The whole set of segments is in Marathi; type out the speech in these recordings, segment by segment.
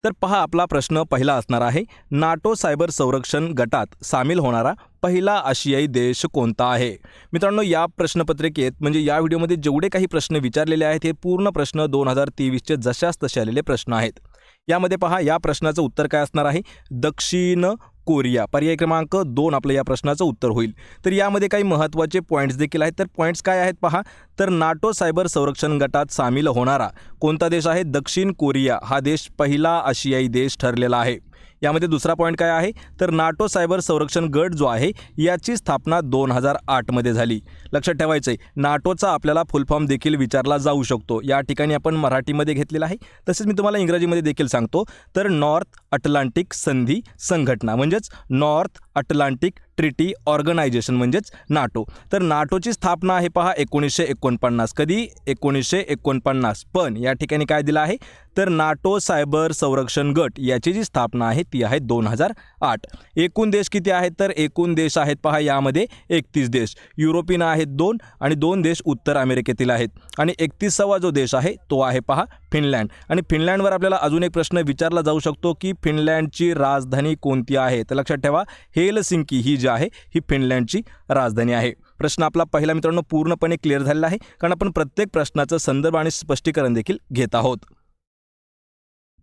तर पहा आपला प्रश्न पहिला असणार आहे, नाटो सायबर संरक्षण गटात सामील होणारा पहिला आशियाई देश कोणता आहे? मित्रांनो, या प्रश्नपत्रिकेत म्हणजे या व्हिडिओमध्ये जेवढे काही प्रश्न विचारलेले आहेत हे पूर्ण प्रश्न 2023चे जशास तसे आलेले प्रश्न आहेत. यामध्ये पहा या प्रश्नाचं उत्तर काय असणार आहे? दक्षिण कोरिया. पर्याय क्रमांक 2 आपलं या प्रश्नाचं उत्तर होईल. तर यामध्ये काही महत्त्वाचे पॉईंट्स देखील आहेत. तर पॉईंट्स काय आहेत पहा. तर नाटो सायबर संरक्षण गटात सामील होणारा कोणता देश आहे? दक्षिण कोरिया हा देश पहिला आशियाई देश ठरलेला आहे. यामध्ये दुसरा पॉईंट काय आहे? तर नाटो सायबर संरक्षण गट जो आहे याची स्थापना 2008 मध्ये झाली. लक्षात ठेवायचं आहे, नाटोचा आपल्याला फुल फॉर्म देखील विचारला जाऊ शकतो. या ठिकाणी आपण मराठीमध्ये घेतलेला आहे, तसेच मी तुम्हाला इंग्रजीमध्ये देखील सांगतो. तर नॉर्थ अटलांटिक संधी संघटना म्हणजेच नॉर्थ अटलांटिक ट्रिटी ऑर्गनायझेशन म्हणजेच नाटो. तर नाटोची स्थापना आहे पहा 1949. कधी? 1949. पण या ठिकाणी काय दिलं आहे? तर नाटो सायबर संरक्षण गट याची जी स्थापना आहे ती आहे 2008. एकूण देश किती आहेत? तर एकूण देश आहेत पहा यामध्ये 31 देश. युरोपियन आहेत 2 आणि 2 देश उत्तर अमेरिकेतील आहेत. आणि 31वा जो देश आहे तो आहे पहा फिनलँड. आणि फिनलँडवर आपल्याला अजून एक प्रश्न विचारला जाऊ शकतो की फिनलँडची राजधानी कोणती आहे? तर लक्षात ठेवा, हेलसिंकी ही जी आहे ही फिनलँडची राजधानी आहे. प्रश्न आपला पहिला मित्रांनो पूर्णपणे क्लिअर झालेला आहे, कारण आपण प्रत्येक प्रश्नाचं संदर्भ आणि स्पष्टीकरण देखील घेत आहोत.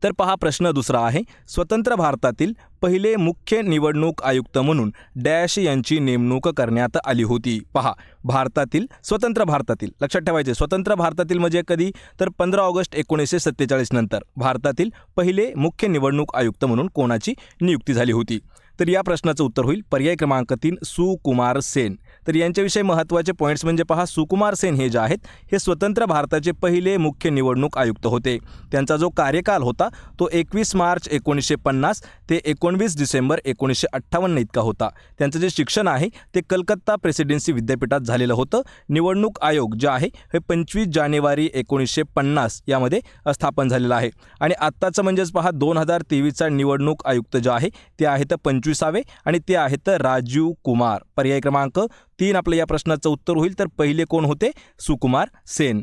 तर पहा प्रश्न दुसरा आहे, स्वतंत्र भारतातील पहिले मुख्य निवडणूक आयुक्त म्हणून डॅश यांची नेमणूक करण्यात आली होती. पहा, भारतातील स्वतंत्र भारतातील लक्षात ठेवायचे, स्वतंत्र भारतातील म्हणजे कधी? तर 15 ऑगस्ट 1947 नंतर भारतातील पहिले मुख्य निवडणूक आयुक्त म्हणून कोणाची नियुक्ती झाली होती? तर या प्रश्नाचं उत्तर होईल पर्याय क्रमांक 3 सुकुमार सेन. तर यांच्याविषयी महत्त्वाचे पॉईंट्स म्हणजे पहा, सुकुमार सेन हे जे आहेत हे स्वतंत्र भारताचे पहिले मुख्य निवडणूक आयुक्त होते. त्यांचा जो कार्यकाल होता तो 21 मार्च 1950 ते 19 डिसेंबर 1958 इतका होता. त्यांचं जे शिक्षण आहे ते कलकत्ता प्रेसिडेन्सी विद्यापीठात झालेलं होतं. निवडणूक आयोग जे आहे हे 25 जानेवारी 1950 यामध्ये स्थापन झालेलं आहे. आणि आत्ताचं म्हणजेच पहा 2023चा निवडणूक आयुक्त जे आहे ते आहेत 25वे आणि ते आहेत राजीव कुमार. पर्याय क्रमांक 3 आपलं या प्रश्नाचं उत्तर होईल. तर पहिले कोण होते? सुकुमार सेन.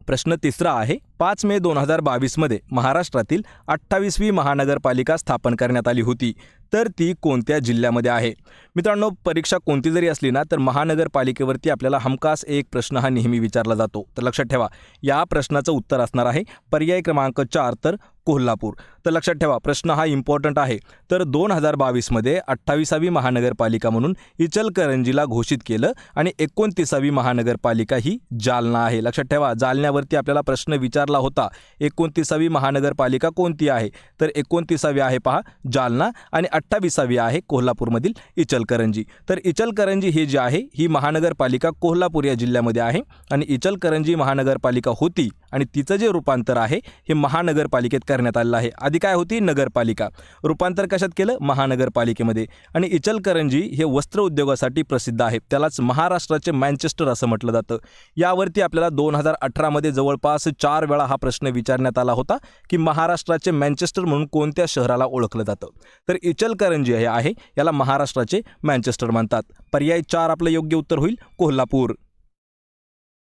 प्रश्न तिसरा आहे, 5 मे 2022 मध्ये महाराष्ट्रातील 28वी महानगरपालिका स्थापन करण्यात आली होती. तर ती कोणत्या जिल्ह्यामध्ये आहे? मित्रांनो, परीक्षा कोणती जरी असली ना तर महानगरपालिकेवरती आपल्याला हमखास एक प्रश्न हा नेहमी विचारला जातो. तर लक्षात ठेवा, या प्रश्नाचं उत्तर असणार आहे पर्याय क्रमांक 4 तर कोल्हापूर. तर लक्षात ठेवा, प्रश्न हा इम्पॉर्टंट आहे. तर 2022 मध्ये 28वी महानगरपालिका म्हणून इचलकरंजीला घोषित केलं आणि 29वी महानगरपालिका ही जालना आहे. लक्षात ठेवा, जालन्यावरती आपल्याला प्रश्न विचारला होता 29वी महानगरपालिका कोणती आहे? तर 29वी आहे पहा जालना आणि 28वी आहे कोल्हापूरमधील इचलकरंजी. तर इचलकरंजी हे जे आहे ही महानगरपालिका कोल्हापूर या जिल्ह्यामध्ये आहे आणि इचलकरंजी महानगरपालिका होती आणि तिचं जे रूपांतर आहे हे महानगरपालिकेत करण्यात आलेलं आहे. आधी काय होती? नगरपालिका. रूपांतर कशात केलं? महानगरपालिकेमध्ये. आणि इचलकरंजी हे वस्त्र उद्योगासाठी प्रसिद्ध आहे. त्यालाच महाराष्ट्राचे मँचेस्टर असं म्हटलं जातं. यावरती आपल्याला 2018 मध्ये जवळपास 4 वेळा हा प्रश्न विचारण्यात आला होता की महाराष्ट्राचे मँचेस्टर म्हणून कोणत्या शहराला ओळखलं जातं? तर इचलकरंजी हे आहे याला महाराष्ट्राचे मँचेस्टर म्हणतात. पर्याय 4 आपलं योग्य उत्तर होईल कोल्हापूर.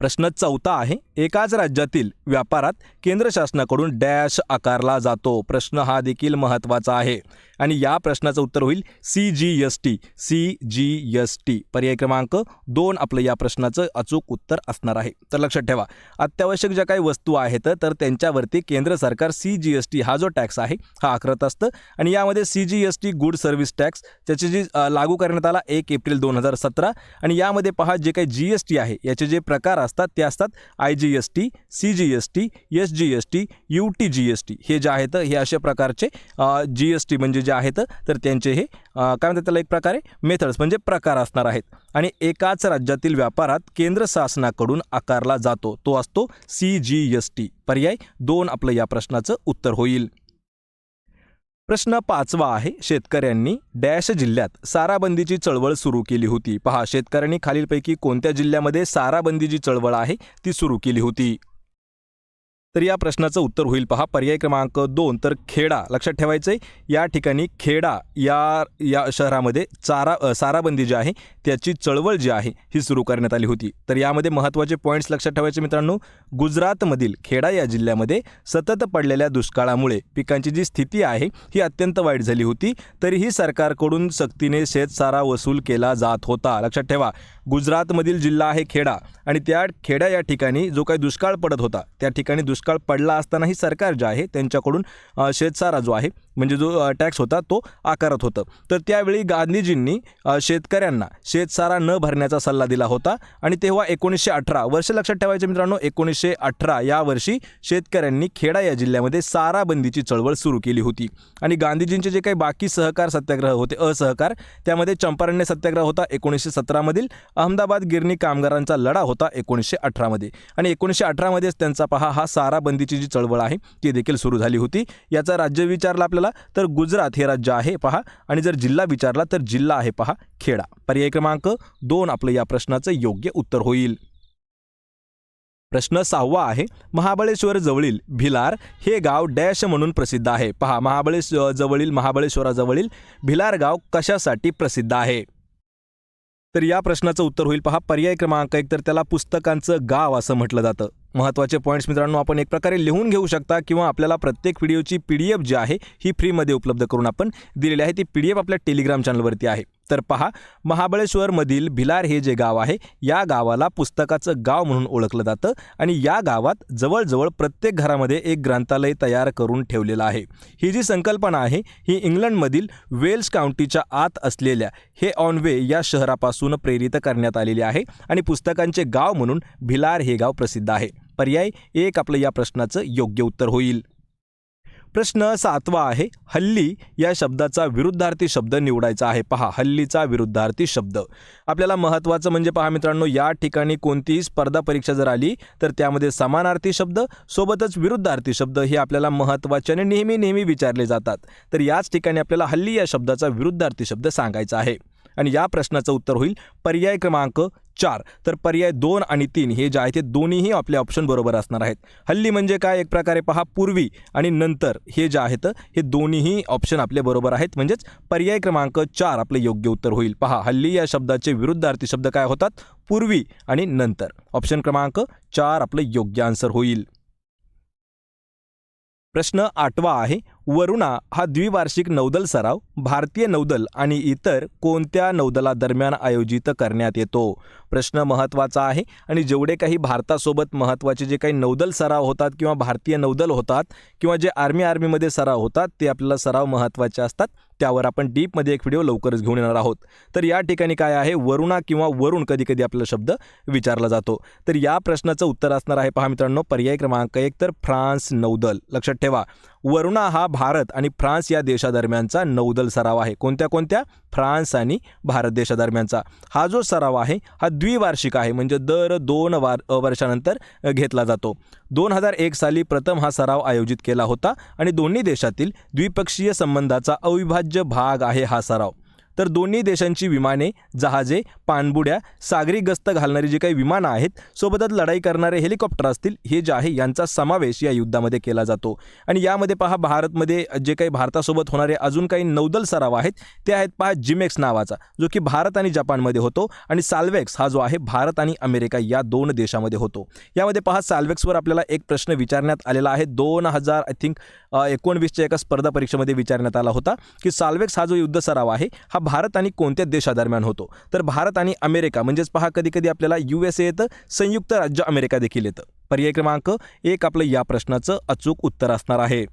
प्रश्न चौथा आहे, एकाच राज्यातील व्यापारात केंद्र शासनाकडून डॅश आकारला जातो. प्रश्न हा देखील महत्त्वाचा आहे आणि या प्रश्नाचं उत्तर होईल CGST. CGST. पर्याय क्रमांक 2 आपलं या प्रश्नाचं अचूक उत्तर असणार आहे. तर लक्षात ठेवा, अत्यावश्यक ज्या काही वस्तू आहेत तर त्यांच्यावरती केंद्र सरकार CGST हा जो टॅक्स आहे हा आकारत असतं आणि यामध्ये CGST गुड सर्व्हिस टॅक्स त्याची जी लागू करण्यात आला 1 एप्रिल 2017 आणि यामध्ये पहा जे काही GST आहे याचे जे प्रकार असतात ते असतात IGST, CGST, SGST, UTGST. हे जे आहेत हे अशा प्रकारचे GST म्हणजे जे आहेत तर त्यांचे हे काय म्हणतात त्याला एक प्रकारे मेथड्स म्हणजे प्रकार असणार आहेत. आणि एकाच राज्यातील व्यापारात केंद्र शासनाकडून आकारला जातो तो असतो CGST. पर्याय 2 आपलं या प्रश्नाचं उत्तर होईल. प्रश्न 5वा आहे, शेतकऱ्यांनी डॅश जिल्ह्यात साराबंदीची चळवळ सुरू केली होती. पहा, शेतकऱ्यांनी खालीलपैकी कोणत्या जिल्ह्यामध्ये साराबंदीची चळवळ आहे ती सुरू केली होती? तर या प्रश्नाचं उत्तर होईल पहा पर्याय क्रमांक 2 तर खेडा. लक्षात ठेवायचं आहे, या ठिकाणी खेडा या शहरामध्ये साराबंदी जी आहे त्याची चळवळ जी आहे ही सुरू करण्यात आली होती. तर यामध्ये महत्त्वाचे पॉईंट्स लक्षात ठेवायचे मित्रांनो. गुजरातमधील खेडा या जिल्ह्यामध्ये सतत पडलेल्या दुष्काळामुळे पिकांची जी स्थिती आहे ही अत्यंत वाईट झाली होती. तरीही सरकारकडून सक्तीने शेतसारा वसूल केला जात होता. लक्षात ठेवा, गुजरातमधील जिल्हा आहे खेडा आणि त्या खेडा या ठिकाणी जो काही दुष्काळ पडत होता त्या ठिकाणी दुष्काळ पडला असतानाही सरकार जे आहे त्यांच्याकडून शेतसारा जो आहे म्हणजे जो टॅक्स होता तो आकारत होतं. तर त्यावेळी गांधीजींनी शेतकऱ्यांना शेतसारा न भरण्याचा सल्ला दिला होता आणि तेव्हा 1918 वर्ष लक्षात ठेवायचे मित्रांनो. 1918 या वर्षी शेतकऱ्यांनी खेडा या जिल्ह्यामध्ये सारा बंदीची चळवळ सुरू केली होती. आणि गांधीजींचे जे काही बाकी सहकार सत्याग्रह होते असहकार, त्यामध्ये चंपारण्य सत्याग्रह होता 1917 मधील, अहमदाबाद गिरणी कामगारांचा लढा होता 1918 मध्ये आणि 1918 मध्येच त्यांचा हा सारा बंदीची जी चळवळ आहे ती देखील सुरू झाली होती. याचा राज्य विचारला आपल्याला तर गुजरात हे राज्य आहे आणि जर जिल्हा विचारला तर जिल्हा आहे खेडा. पर्याय क्रमांक 2 आपलं या प्रश्नाचं योग्य उत्तर होईल. प्रश्न 6वा आहे, महाबळेश्वर जवळील भिलार हे गाव डॅश म्हणून प्रसिद्ध आहे. महाबळेश्वराजवळील भिलार गाव कशासाठी प्रसिद्ध आहे? तर या प्रश्नाचं उत्तर होईल पर्याय क्रमांक 1, तर त्याला पुस्तकांचं गाव असं म्हटलं जातं. महत्त्वाचे पॉईंट्स मित्रांनो आपण एक प्रकारे लिहून घेऊ शकता किंवा आपल्याला प्रत्येक व्हिडिओची PDF जी आहे ही फ्रीमध्ये उपलब्ध करून आपण दिलेली आहे. ती PDF आपल्या टेलिग्राम चॅनलवरती आहे. तर महाबळेश्वरमधील भिलार हे जे गाव आहे या गावाला पुस्तकाचं गाव म्हणून ओळखलं जातं आणि या गावात जवळजवळ प्रत्येक घरामध्ये एक ग्रंथालय तयार करून ठेवलेलं आहे. ही जी संकल्पना आहे ही इंग्लंडमधील वेल्स काउंटीच्या आत असलेल्या हे ऑन वे या शहरापासून प्रेरित करण्यात आलेली आहे आणि पुस्तकांचे गाव म्हणून भिलार हे गाव प्रसिद्ध आहे. पर्याय 1 आपलं या प्रश्नाचं योग्य उत्तर होईल. प्रश्न 7वा आहे, हल्ली या शब्दाचा विरुद्धार्थी शब्द निवडायचा आहे. हल्लीचा विरुद्धार्थी शब्द आपल्याला महत्त्वाचं म्हणजे मित्रांनो, या ठिकाणी कोणतीही स्पर्धा परीक्षा जर आली तर त्यामध्ये समानार्थी शब्द सोबतच विरुद्धार्थी शब्द हे आपल्याला महत्त्वाचे आणि नेहमी विचारले जातात. तर याच ठिकाणी आपल्याला हल्ली या शब्दाचा विरुद्धार्थी शब्द सांगायचा आहे आणि या प्रश्नाचं उत्तर होईल पर्याय क्रमांक 4. तर पर्याय 2 आणि 3 हे जे आहे ते दोन्हीही आपले ऑप्शन बरोबर असणार आहेत. हल्ली म्हणजे काय, एक प्रकारे पूर्वी आणि नंतर हे जे आहेत हे दोन्हीही ऑप्शन आपले बरोबर आहेत. म्हणजेच पर्याय क्रमांक 4 आपले योग्य उत्तर होईल. हल्ली या शब्दाचे विरुद्धार्थी शब्द काय होतात, पूर्वी आणि नंतर. ऑप्शन क्रमांक 4 आपलं योग्य आन्सर होईल. प्रश्न 8वा आहे, वरुणा हा द्विवार्षिक नौदल सराव भारतीय नौदल आणि इतर कोणत्या नौदलादरम्यान आयोजित करण्यात येतो? प्रश्न महत्त्वाचा आहे आणि जेवढे काही भारतासोबत महत्त्वाचे जे काही नौदल सराव होतात किंवा भारतीय नौदल होतात किंवा जे आर्मीमध्ये सराव होतात ते आपल्याला सराव महत्त्वाचे असतात. त्यावर आपण डीपमध्ये एक व्हिडिओ लवकरच घेऊन येणार आहोत. तर या ठिकाणी काय आहे, वरुणा किंवा वरुण कधी आपला शब्द विचारला जातो. तर या प्रश्नाचं उत्तर असणार आहे मित्रांनो पर्याय क्रमांक 1, तर फ्रान्स नौदल. लक्षात ठेवा, वरुणा हा भारत आणि फ्रान्स या देशादरम्यानचा नौदल सराव आहे. कोणत्या? फ्रान्स आणि भारत देशादरम्यानचा. हा जो सराव आहे हा द्विवार्षिक आहे म्हणजे दर 2 वर्षानंतर घेतला जातो. 2001 साली प्रथम हा सराव आयोजित केला होता आणि दोन्ही देशातील द्विपक्षीय संबंधाचा अविभाज्य भाग आहे हा सराव. तर दोन्ही देशांची विमाने, जहाजे, पाणबुड्या, सागरी गस्त घालणारी जी काही विमानं आहेत, सोबतच लढाई करणारे हेलिकॉप्टर असतील, हे जे आहे यांचा समावेश या युद्धामध्ये केला जातो. आणि यामध्ये भारतमध्ये जे काही भारतासोबत होणारे अजून काही नौदल सराव आहेत ते आहेत जिमेक्स नावाचा, जो की भारत आणि जपानमध्ये होतो आणि साल्वेक्स हा जो आहे भारत आणि अमेरिका या 2 देशामध्ये होतो. यामध्ये साल्वेक्सवर आपल्याला एक प्रश्न विचारण्यात आलेला आहे. 2019च्या एका स्पर्धा परीक्षेमध्ये विचारण्यात आला होता की साल्वेक्स हा जो युद्ध सराव आहे हा भारत आणि कोणत्या देशादरम्यान होतो? तर भारत आणि अमेरिका म्हणजेच कधी आपल्याला USA येतं, संयुक्त राज्य अमेरिका देखील येतं. पर्याय क्रमांक 1 आपलं या प्रश्नाचं अचूक उत्तर असणार आहे.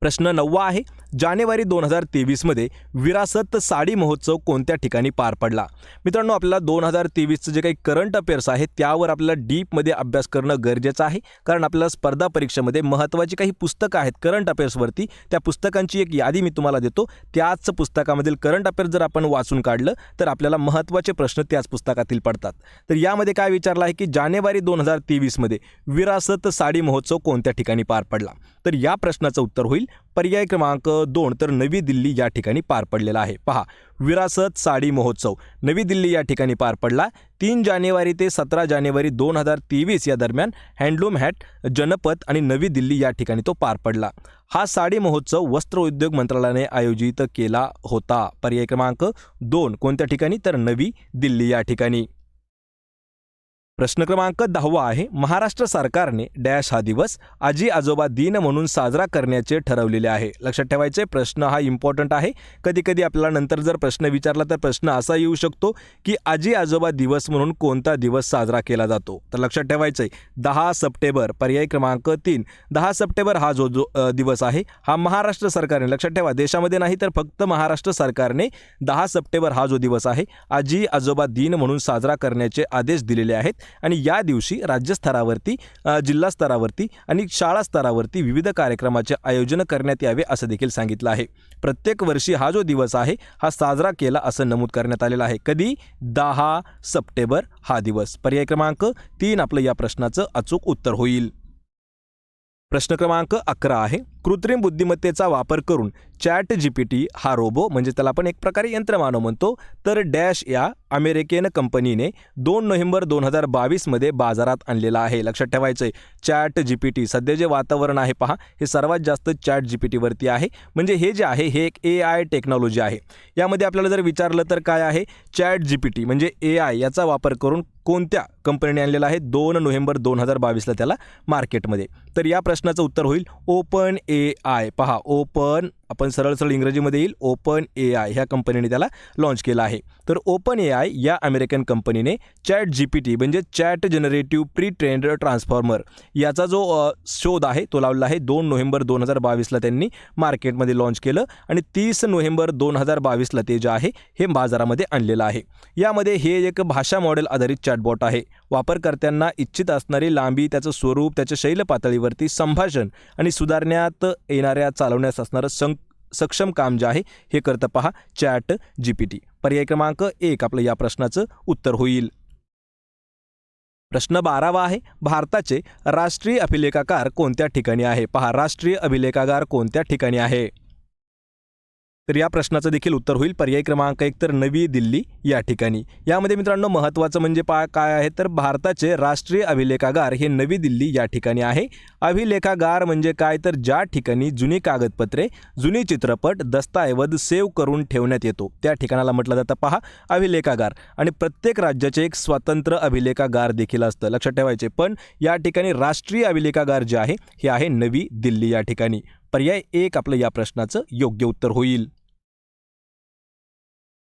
प्रश्न 9वा आहे, जानेवारी 2023 मध्ये विरासत साडी महोत्सव कोणत्या ठिकाणी पार पडला? मित्रांनो, आपल्याला 2023चं जे काही करंट अफेअर्स आहे त्यावर आपल्याला डीपमध्ये अभ्यास करणं गरजेचं आहे, कारण आपल्याला स्पर्धा परीक्षेमध्ये महत्त्वाची काही पुस्तकं आहेत करंट अफेअर्सवरती. त्या पुस्तकांची एक यादी मी तुम्हाला देतो. त्याच पुस्तकामधील करंट अफेअर्स जर आपण वाचून काढलं तर आपल्याला महत्त्वाचे प्रश्न त्याच पुस्तकातील पडतात. तर यामध्ये काय विचारलं आहे की जानेवारी 2023 मध्ये विरासत साडी महोत्सव कोणत्या ठिकाणी पार पडला? तर या प्रश्नाचं उत्तर होईल पर्याय क्रमांक 2, तर नवी दिल्ली या ठिकाणी पार पडलेला आहे. पहा, विरासत साडी महोत्सव नवी दिल्ली या ठिकाणी पार पडला. 3 जानेवारी ते 17 जानेवारी 2023 या दरम्यान हँडलूम हॅट, जनपथ आणि नवी दिल्ली या ठिकाणी तो पार पडला. हा साडी महोत्सव वस्त्र उद्योग मंत्रालयाने आयोजित केला होता. पर्याय क्रमांक 2 कोणत्या ठिकाणी, तर नवी दिल्ली या ठिकाणी. प्रश्न क्रमांक 10 आहे, महाराष्ट्र सरकारने डॅश हा दिवस आजी आजोबा दिन म्हणून साजरा करण्याचे ठरवलेले आहे. लक्षात ठेवायचे, प्रश्न हा इम्पॉर्टंट आहे. कधी कधी आपल्याला नंतर जर प्रश्न विचारला तर प्रश्न असा येऊ शकतो की आजी आजोबा दिवस म्हणून कोणता दिवस साजरा केला जातो. तर लक्षात ठेवायचं आहे 10 सप्टेंबर, पर्याय क्रमांक 3. 10 सप्टेंबर हा जो दिवस आहे हा महाराष्ट्र सरकारने, लक्षात ठेवा देशामध्ये नाही तर फक्त महाराष्ट्र सरकारने 10 सप्टेंबर हा जो दिवस आहे आजी आजोबा दिन म्हणून साजरा करण्याचे आदेश दिलेले आहेत. आणि या दिवशी राज्यस्तरावरती, जिल्हा स्तरावरती आणि शाळा स्तरावरती विविध कार्यक्रमाचे आयोजन करण्यात यावे असं देखील सांगितलं आहे. प्रत्येक वर्षी हा जो दिवस आहे हा साजरा केला असं नमूद करण्यात आलेलं आहे. कधी? 10 सप्टेंबर हा दिवस. पर्याय क्रमांक 3 आपलं या प्रश्नाचं अचूक उत्तर होईल. प्रश्न क्रमांक 11 आहे, कृत्रिम बुद्धिमत्तेचा वापर करून चॅट जीपीटी हा रोबो, म्हणजे त्याला आपण एक प्रकारे यंत्रमानव म्हणतो, तर डॅश या अमेरिकन कंपनीने 2 नोव्हेंबर 2022 मध्ये बाजारात आणलेला आहे. लक्षात ठेवायचं आहे, चॅट जीपीटी सध्या जे वातावरण आहे पहा, हे सर्वात जास्त चॅट जीपीटीवरती आहे. म्हणजे हे जे आहे हे एक AI टेक्नॉलॉजी आहे. यामध्ये आपल्याला जर विचारलं तर काय आहे, चॅट जीपीटी म्हणजे AI याचा वापर करून कोणत्या कंपनीने आणलेला आहे, 2 नोव्हेंबर 2022ला त्याला मार्केटमध्ये. तर या प्रश्नाचं उत्तर होईल ओपन AI. पहा, ओपन आपण सरळ इंग्रजीमध्ये येईल, ओपन AI ह्या कंपनीने त्याला लॉन्च केला आहे. तर ओपन AI या अमेरिकन कंपनीने चॅट जीपीटी म्हणजे chat generative pre trained transformer याचा जो शोध आहे तो लावलेला आहे. 2 नोव्हेंबर 2022ला त्यांनी मार्केटमध्ये लॉन्च केलं आणि 30 नोव्हेंबर 2022ला ते जे आहे हे बाजारामध्ये आणलेलं आहे. यामध्ये हे एक भाषा मॉडेल आधारित चॅटबॉट आहे. वापरकर्त्यांना इच्छित असणारी लांबी, त्याचं स्वरूप, त्याच्या शैल पातळीवरती संभाषण आणि सुधारण्यात येणाऱ्या चालवण्यास असणारं सक्षम काम जे आहे हे करतं पहा चॅट जीपीटी. पर्याय क्रमांक 1 आपलं या प्रश्नाचं उत्तर होईल. प्रश्न 12 आहे, भारताचे राष्ट्रीय अभिलेखागार कोणत्या ठिकाणी आहे. पहा, राष्ट्रीय अभिलेखागार कोणत्या ठिकाणी आहे. तर या प्रश्नाचं देखील उत्तर होईल पर्याय क्रमांक 1, तर नवी दिल्ली या ठिकाणी. यामध्ये मित्रांनो महत्त्वाचं म्हणजे काय आहे, तर भारताचे राष्ट्रीय अभिलेखागार हे नवी दिल्ली या ठिकाणी आहे. अभिलेखागार म्हणजे काय, तर ज्या ठिकाणी जुनी कागदपत्रे, जुनी चित्रपट, दस्तऐवज सेव्ह करून ठेवण्यात येतो त्या ठिकाणाला म्हटलं जातं पहा अभिलेखागार. आणि प्रत्येक राज्याचे एक स्वतंत्र अभिलेखागार देखील असतं, लक्षात ठेवायचे. पण या ठिकाणी राष्ट्रीय अभिलेखागार जे आहे हे आहे नवी दिल्ली या ठिकाणी. पर्याय 1 आपलं या प्रश्नाचं योग्य उत्तर होईल.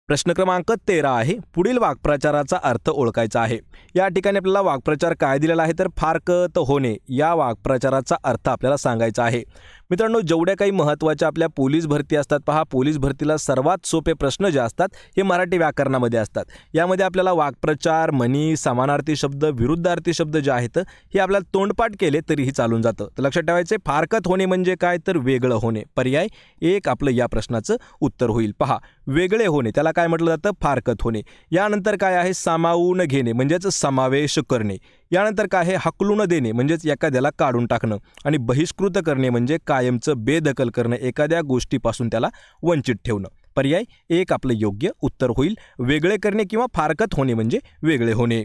प्रश्न क्रमांक 13 आहे, पुढील वाक्प्रचाराचा अर्थ ओळखायचा आहे. या ठिकाणी आपल्याला वाक्प्रचार काय दिलेला आहे, तर फारकत होणे या वाक्प्रचाराचा अर्थ आपल्याला सांगायचा आहे. मित्रांनो, जेवढ्या काही महत्त्वाच्या आपल्या पोलीस भरती असतात पहा, पोलीस भरतीला सर्वात सोपे प्रश्न जे असतात हे मराठी व्याकरणामध्ये असतात. यामध्ये आपल्याला वाक्प्रचार, म्हणी, समानार्थी शब्द, विरुद्धार्थी शब्द जे आहेत हे आपल्याला तोंडपाठ केले तरीही चालून जातं. तर लक्षात ठेवायचे, फारकत होणे म्हणजे काय, तर वेगळं होणे. पर्याय 1 आपलं या प्रश्नाचं उत्तर होईल. पहा, वेगळे होणे त्याला काय म्हटलं जातं, फारकत होणे. यानंतर काय आहे, सामावून घेणे म्हणजेच समावेश करणे. यानंतर काय आहे, हकलून देणे म्हणजेच एखाद्याला काढून टाकणं. आणि बहिष्कृत करणे म्हणजे कायमचं बेदखल करणं, एखाद्या गोष्टीपासून त्याला वंचित ठेवणं. पर्याय 1 आपलं योग्य उत्तर होईल. वेगळे करणे किंवा फारकत होणे म्हणजे वेगळे होणे.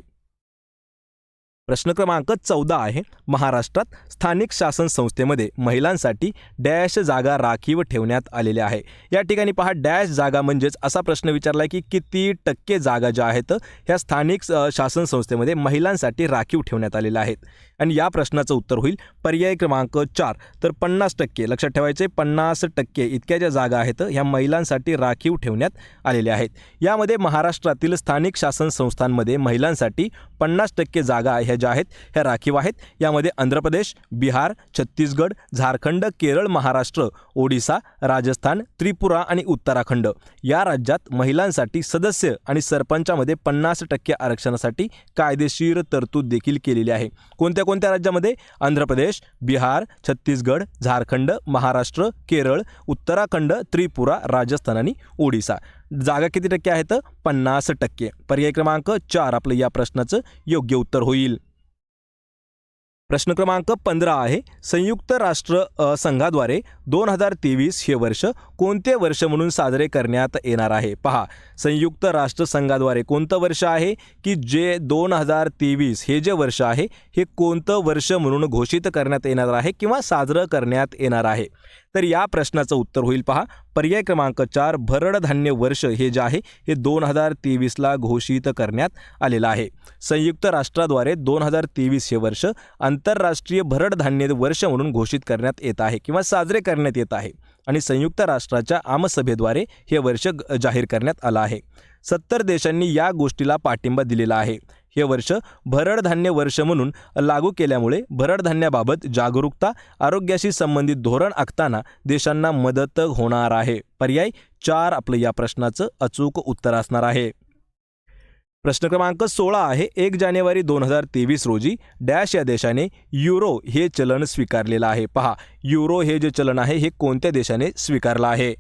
प्रश्न क्रमांक 14 आहे, महाराष्ट्रात स्थानिक शासन संस्थेमध्ये महिलांसाठी डॅश जागा राखीव ठेवण्यात आलेल्या आहे. या ठिकाणी पहा, डॅश जागा म्हणजेच असा प्रश्न विचारला की किती टक्के जागा ज्या आहेत ह्या स्थानिक शासन संस्थेमध्ये महिलांसाठी राखीव ठेवण्यात आलेल्या आहेत. आणि या प्रश्नाचं उत्तर होईल पर्याय क्रमांक 4, तर 50%. लक्षात ठेवायचे, 50% इतक्या ज्या जागा आहेत ह्या महिलांसाठी राखीव ठेवण्यात आलेल्या आहेत. यामध्ये महाराष्ट्रातील स्थानिक शासन संस्थांमध्ये महिलांसाठी 50% जागा ह्या ज्या आहेत ह्या राखीव आहेत. यामध्ये आंध्र प्रदेश, बिहार, छत्तीसगड, झारखंड, केरळ, महाराष्ट्र, ओडिसा, राजस्थान, त्रिपुरा आणि उत्तराखंड या राज्यात महिलांसाठी सदस्य आणि सरपंचामध्ये 50% आरक्षणासाठी कायदेशीर तरतूद देखील केलेली आहे. कोणत्या राज्यामध्ये, आंध्र प्रदेश, बिहार, छत्तीसगड, झारखंड, महाराष्ट्र, केरळ, उत्तराखंड, त्रिपुरा, राजस्थान आणि ओडिसा. जागा किती टक्के आहेत, 50%. पर्याय क्रमांक 4 आपलं या प्रश्नाचं योग्य उत्तर होईल. प्रश्न क्रमांक 15 आहे, संयुक्त राष्ट्र संघाद्वारे 2023 हे वर्ष कोणते वर्ष म्हणून साजरे करण्यात येणार आहे? पहा, संयुक्त राष्ट्र संघाद्वारे कोणतं वर्ष आहे की जे 2023 हे जे वर्ष आहे हे कोणतं वर्ष म्हणून घोषित करण्यात येणार आहे किंवा साजरं करण्यात येणार आहे? तर या प्रश्नाचं उत्तर होईल पहा पर्याय क्रमांक 4, भरड धान्य वर्ष हे जे आहे हे 2023ला घोषित करण्यात आलेलं आहे. संयुक्त राष्ट्राद्वारे 2023 हे वर्ष आंतरराष्ट्रीय भरड धान्य वर्ष म्हणून घोषित करण्यात येत आहे किंवा साजरे करण्यात येत आहे आणि संयुक्त राष्ट्राच्या आमसभेद्वारे हे वर्ष जाहीर करण्यात आलं आहे. 70 देशांनी या गोष्टीला पाठिंबा दिलेला आहे. हे वर्ष भरड धान्य वर्ष म्हणून लागू केल्यामुळे भरड धान्याबाबत जागरूकता, आरोग्याशी संबंधित धोरण आखताना देशांना मदत होणार आहे. पर्याय 4 आपलं या प्रश्नाचं अचूक उत्तर असणार आहे. प्रश्न क्रमांक 16 आहे, 1 जानेवारी 2023 रोजी डॅश या देशाने युरो हे चलन स्वीकारलेलं आहे. पहा, युरो हे जे चलन आहे हे कोणत्या देशाने स्वीकारलं आहे?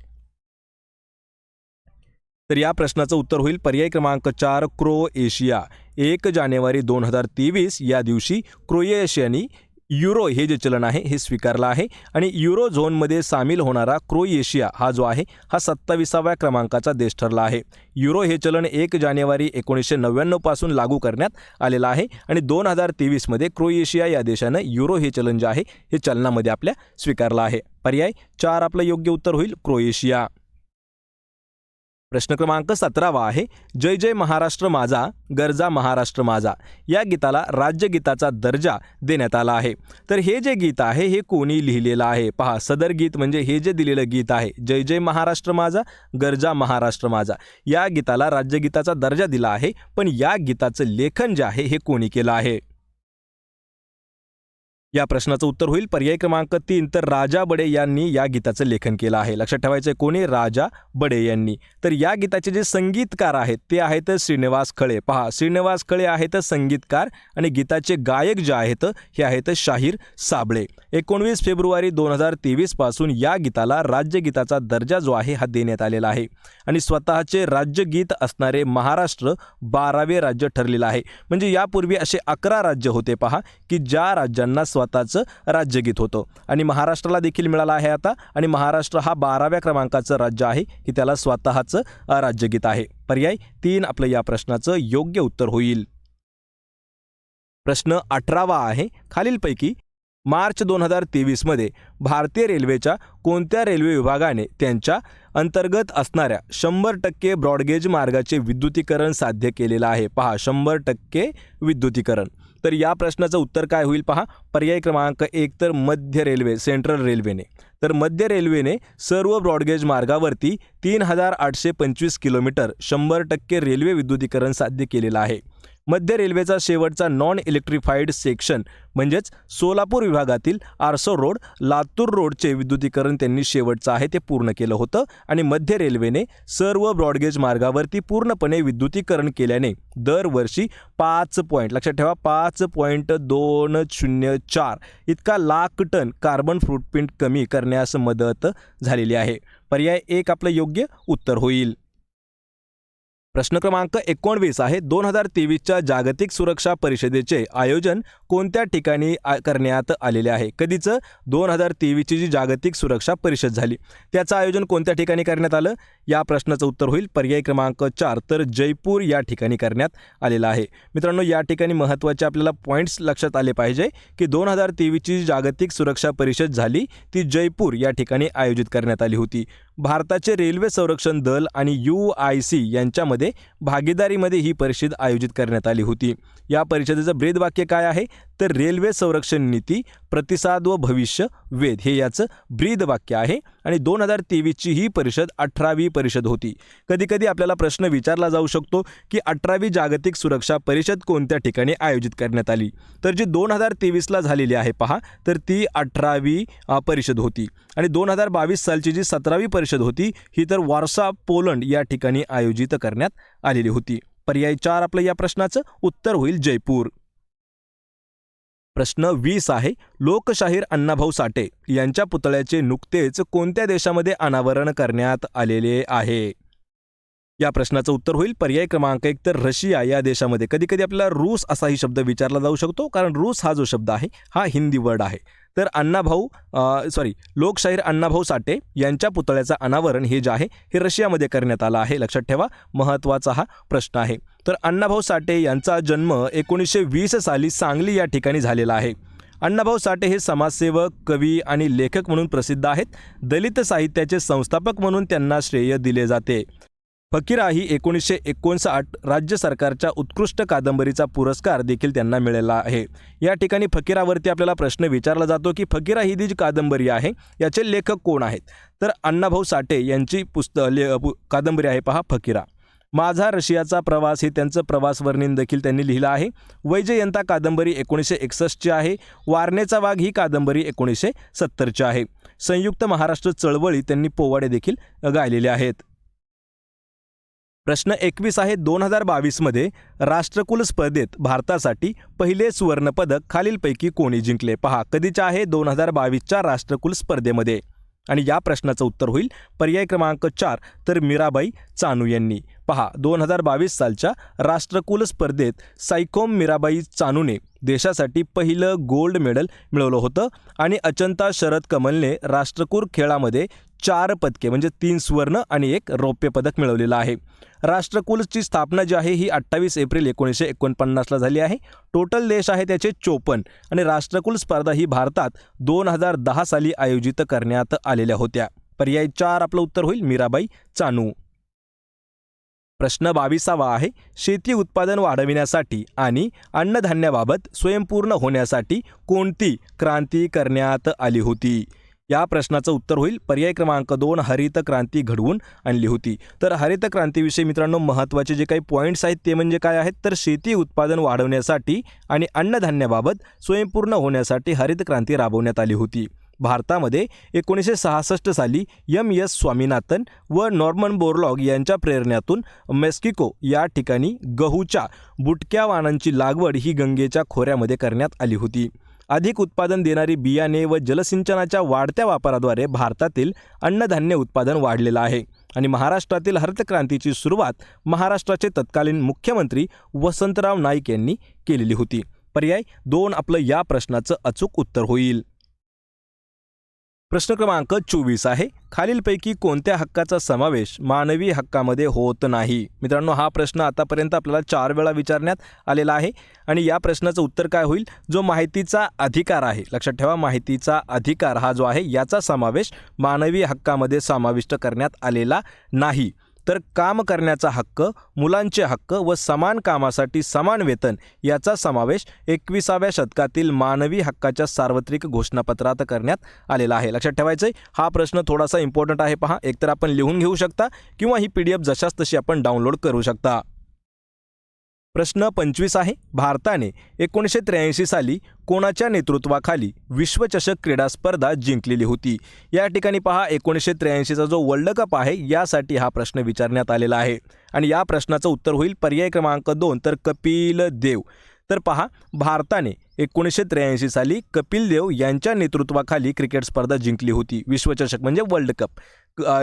तर या प्रश्नाचं उत्तर होईल पर्याय क्रमांक 4, क्रोएशिया. 1 जानेवारी 2023 या दिवशी क्रोएशियाने युरो हे जे चलन आहे हे स्वीकारलं आहे आणि युरो झोनमध्ये सामील होणारा क्रोएशिया हा जो आहे हा 27व्या क्रमांकाचा देश ठरला आहे. युरो हे चलन 1 जानेवारी 1999 पासून लागू करण्यात आलेलं आहे आणि 2023मध्ये क्रोएशिया या देशानं युरो हे चलन जे आहे हे चलनामध्ये आपल्या स्वीकारलं आहे. पर्याय 4 आपलं योग्य उत्तर होईल क्रोएशिया. प्रश्न क्रमांक 17 आहे, जय जय महाराष्ट्र माझा गरजा महाराष्ट्र माझा या गीताला राज्यगीताचा दर्जा देण्यात आला आहे. तर हे जे गीत आहे हे कोणी लिहिलेलं आहे? पहा, सदर गीत म्हणजे हे जे दिलेलं गीत आहे जय जय महाराष्ट्र माझा गरजा महाराष्ट्र माझा या गीताला राज्यगीताचा दर्जा दिला आहे, पण या गीताचं लेखन जे आहे हे कोणी केलं आहे? या प्रश्नाचं उत्तर होईल पर्याय क्रमांक 3, तर राजा बडे यांनी या गीताचं लेखन केलं आहे. लक्षात ठेवायचं आहे कोणी? राजा बडे यांनी. तर या गीताचे जे संगीतकार आहेत ते आहेत श्रीनिवास खळे. पहा, श्रीनिवास खळे आहेत संगीतकार आणि गीताचे गायक जे आहेत हे आहेत शाहीर साबळे. 19 फेब्रुवारी 2023 पासून या गीताला राज्यगीताचा दर्जा जो आहे हा देण्यात आलेला आहे आणि स्वतःचे राज्यगीत असणारे महाराष्ट्र 12वे राज्य ठरलेलं आहे. म्हणजे यापूर्वी असे 11 राज्य होते पहा की ज्या राज्यांना स्वतःचं राज्यगीत होतं आणि महाराष्ट्राला देखील मिळालं आहे आता आणि महाराष्ट्र हा 12व्या क्रमांकाचं राज्य आहे की त्याला स्वतःचं राज्यगीत आहे. पर्याय 3 आपलं या प्रश्नाचं योग्य उत्तर होईल. प्रश्न 18 आहे, खालीलपैकी मार्च 2023मध्ये भारतीय रेल्वेच्या कोणत्या रेल्वे विभागाने त्यांच्या अंतर्गत असणाऱ्या 100% ब्रॉडगेज मार्गाचे विद्युतीकरण साध्य केलेलं आहे? पहा, 100% विद्युतीकरण. तर या प्रश्नाचं उत्तर काय होईल? पहा, पर्याय क्रमांक 1, तर मध्य रेल्वे सेंट्रल रेल्वेने. तर मध्य रेल्वेने सर्व ब्रॉडगेज मार्गावरती 3825 किलोमीटर 100% रेल्वे विद्युतीकरण साध्य केलेलं आहे. मध्य रेल्वेचा शेवटचा नॉन इलेक्ट्रिफाईड सेक्शन म्हणजेच सोलापूर विभागातील आरसो रोड, लातूर रोडचे विद्युतीकरण त्यांनी शेवटचं आहे ते पूर्ण केलं होतं आणि मध्य रेल्वेने सर्व ब्रॉडगेज मार्गावरती पूर्णपणे विद्युतीकरण केल्याने दरवर्षी 5 पॉईंट, लक्षात ठेवा 5.204 इतका लाख टन कार्बन फूटप्रिंट कमी करण्यास मदत झालेली आहे. पर्याय 1 आपलं योग्य उत्तर होईल. प्रश्न क्रमांक 19 आहे, 2023च्या जागतिक सुरक्षा परिषदेचे आयोजन कोणत्या ठिकाणी करण्यात आलेले आहे? कधीचं? 2023ची जी जागतिक सुरक्षा परिषद झाली त्याचं आयोजन कोणत्या ठिकाणी करण्यात आलं? या प्रश्नाचं उत्तर होईल पर्याय क्रमांक 4, तर जयपूर या ठिकाणी करण्यात आलेलं आहे. मित्रांनो, या ठिकाणी महत्त्वाचे आपल्याला पॉईंट्स लक्षात आले पाहिजे की 2023ची जागतिक सुरक्षा परिषद झाली ती जयपूर या ठिकाणी आयोजित करण्यात आली होती. भारताचे रेल्वे संरक्षण दल आणि UIC यांच्यामध्ये भागीदारीमध्ये ही परिषद आयोजित करण्यात आली होती. या परिषदेचं ब्रीदवाक्य काय आहे? तर रेल्वे संरक्षण नीती, प्रतिसाद व भविष्य वेध हे याचं ब्रीदवाक्य आहे आणि 2023ची ही परिषद 18वी परिषद होती. कधीकधी आपल्याला प्रश्न विचारला जाऊ शकतो की 18वी जागतिक सुरक्षा परिषद कोणत्या ठिकाणी आयोजित करण्यात आली? तर जी 2023ला झालेली आहे पहा, तर ती 18वी परिषद होती आणि 2022 सालची जी 17वी परिषद होती ही तर वॉर्सा पोलंड या ठिकाणी आयोजित करण्यात आलेली होती. पर्याय 4 आपलं या प्रश्नाचं उत्तर होईल जयपूर. प्रश्न 20 आहे, लोकशाहीर अण्णाभाऊ साठे यांच्या पुतळ्याचे नुकतेच कोणत्या देशामध्ये अनावरण करण्यात आलेले आहे? या प्रश्नाचं उत्तर होईल पर्याय क्रमांक 1 तर रशिया या देशामध्ये. कधी कधी आपल्याला रूस असाही शब्द विचारला जाऊ शकतो, कारण रूस हा जो शब्द आहे हा हिंदी वर्ड आहे. तर लोकशाहीर अण्णाभाऊ साठे यांच्या पुतळ्याचं अनावरण हे जे आहे हे रशियामध्ये करण्यात आलं आहे. लक्षात ठेवा, महत्त्वाचा हा प्रश्न आहे. तर अण्णाभाऊ साठे यांचा जन्म 1920 साली सांगली या ठिकाणी झालेला आहे. अण्णाभाऊ साठे हे समाजसेवक, कवी आणि लेखक म्हणून प्रसिद्ध आहेत. दलित साहित्याचे संस्थापक म्हणून त्यांना श्रेय दिले जाते. फकीरा ही 1959 राज्य सरकारच्या उत्कृष्ट कादंबरीचा पुरस्कार देखील त्यांना मिळाला आहे. या ठिकाणी फकीरावरती आपल्याला प्रश्न विचारला जातो की फकीरा ही जी कादंबरी आहे याचे लेखक कोण आहेत. तर अण्णाभाऊ साठे यांची कादंबरी आहे पहा फकीरा. माझा रशियाचा प्रवास हे त्यांचं प्रवास वर्णन देखील त्यांनी लिहिलं आहे. वैजयंता कादंबरी 1961ची आहे. वारणेचा वाघ ही कादंबरी 1970ची आहे. संयुक्त महाराष्ट्र चळवळी त्यांनी पोवाडे देखील गायलेले आहेत. प्रश्न 21 आहे, 2022मध्ये राष्ट्रकुल स्पर्धेत भारतासाठी पहिले सुवर्णपदक खालीलपैकी कोणी जिंकले? पहा, कधीचे आहे? 2022च्या राष्ट्रकुल स्पर्धेमध्ये. आणि या प्रश्नाचं उत्तर होईल पर्याय क्रमांक 4 तर मीराबाई चानू यांनी. पहा, 2022 सालच्या राष्ट्रकुल स्पर्धेत सायखोम मीराबाई चानूने देशासाठी पहिलं गोल्ड मेडल मिळवलं होतं. आणि अचंता शरद कमलने राष्ट्रकुल खेळामध्ये 4 पदके म्हणजे 3 सुवर्ण आणि 1 रौप्य पदक मिळवलेलं आहे. राष्ट्रकुलची स्थापना जी आहे ही 28 एप्रिल 1949ला झाली आहे. टोटल देश आहे त्याचे 54 आणि राष्ट्रकुल स्पर्धा ही भारतात 2010 साली आयोजित करण्यात आलेल्या होत्या. पर्याय 4 आपलं उत्तर होईल मीराबाई चानू. प्रश्न 22वा आहे, शेती उत्पादन वाढविण्यासाठी आणि अन्नधान्याबाबत स्वयंपूर्ण होण्यासाठी कोणती क्रांती करण्यात आली होती? या प्रश्नाचं उत्तर होईल पर्याय क्रमांक 2 हरित क्रांती घडवून आणली होती. तर हरित क्रांतीविषयी मित्रांनो महत्त्वाचे जे काही पॉईंट्स आहेत ते म्हणजे काय आहेत? तर शेती उत्पादन वाढवण्यासाठी आणि अन्नधान्याबाबत स्वयंपूर्ण होण्यासाठी हरित क्रांती राबवण्यात आली होती. भारतामध्ये 1966 साली M.S. स्वामीनाथन व नॉर्मन बोरलॉग यांच्या प्रेरणेतून मेक्सिको या ठिकाणी गहूच्या बुटक्या वाणांची लागवड ही गंगेच्या खोऱ्यामध्ये करण्यात आली होती. अधिक उत्पादन देणारी बियाणे व जलसिंचनाच्या वाढत्या वापराद्वारे भारतातील अन्नधान्य उत्पादन वाढलेलं आहे. आणि महाराष्ट्रातील हरितक्रांतीची सुरुवात महाराष्ट्राचे तत्कालीन मुख्यमंत्री वसंतराव नाईक यांनी केलेली होती. पर्याय 2 आपलं या प्रश्नाचं अचूक उत्तर होईल. प्रश्न क्रमांक 24 आहे, खालीलपैकी कोणत्या हक्काचा समावेश मानवी हक्कामध्ये होत नाही? मित्रांनो, हा प्रश्न आतापर्यंत आपल्याला 4 वेळा विचारण्यात आलेला आहे. आणि या प्रश्नाचं उत्तर काय होईल? जो माहितीचा अधिकार आहे, लक्षात ठेवा, माहितीचा अधिकार हा जो आहे याचा समावेश मानवी हक्कामध्ये समाविष्ट करण्यात आलेला नाही. तर काम करण्याचा हक्क, मुलांचे हक्क व समान कामासाठी समान वेतन याचा समावेश 21व्या शतकातील मानवी हक्काच्या सार्वत्रिक घोषणापत्रात करण्यात आलेला आहे. लक्षात ठेवायचं आहे, हा प्रश्न थोडासा इम्पॉर्टंट आहे. पहा, एकतर आपण लिहून घेऊ शकता किंवा ही PDF जशाच तशी आपण डाउनलोड करू शकता. प्रश्न 25 आहे, भारताने 1983 साली कोणाच्या नेतृत्वाखाली विश्वचषक क्रीडा स्पर्धा जिंकलेली होती? या ठिकाणी पहा, 1983चा जो वर्ल्ड कप आहे यासाठी हा प्रश्न विचारण्यात आलेला आहे. आणि या प्रश्नाचं उत्तर होईल पर्याय क्रमांक 2 तर कपिल देव. तर पहा, भारताने 1983 साली कपिल देव यांच्या नेतृत्वाखाली क्रिकेट स्पर्धा जिंकली होती. विश्वचषक म्हणजे वर्ल्ड कप.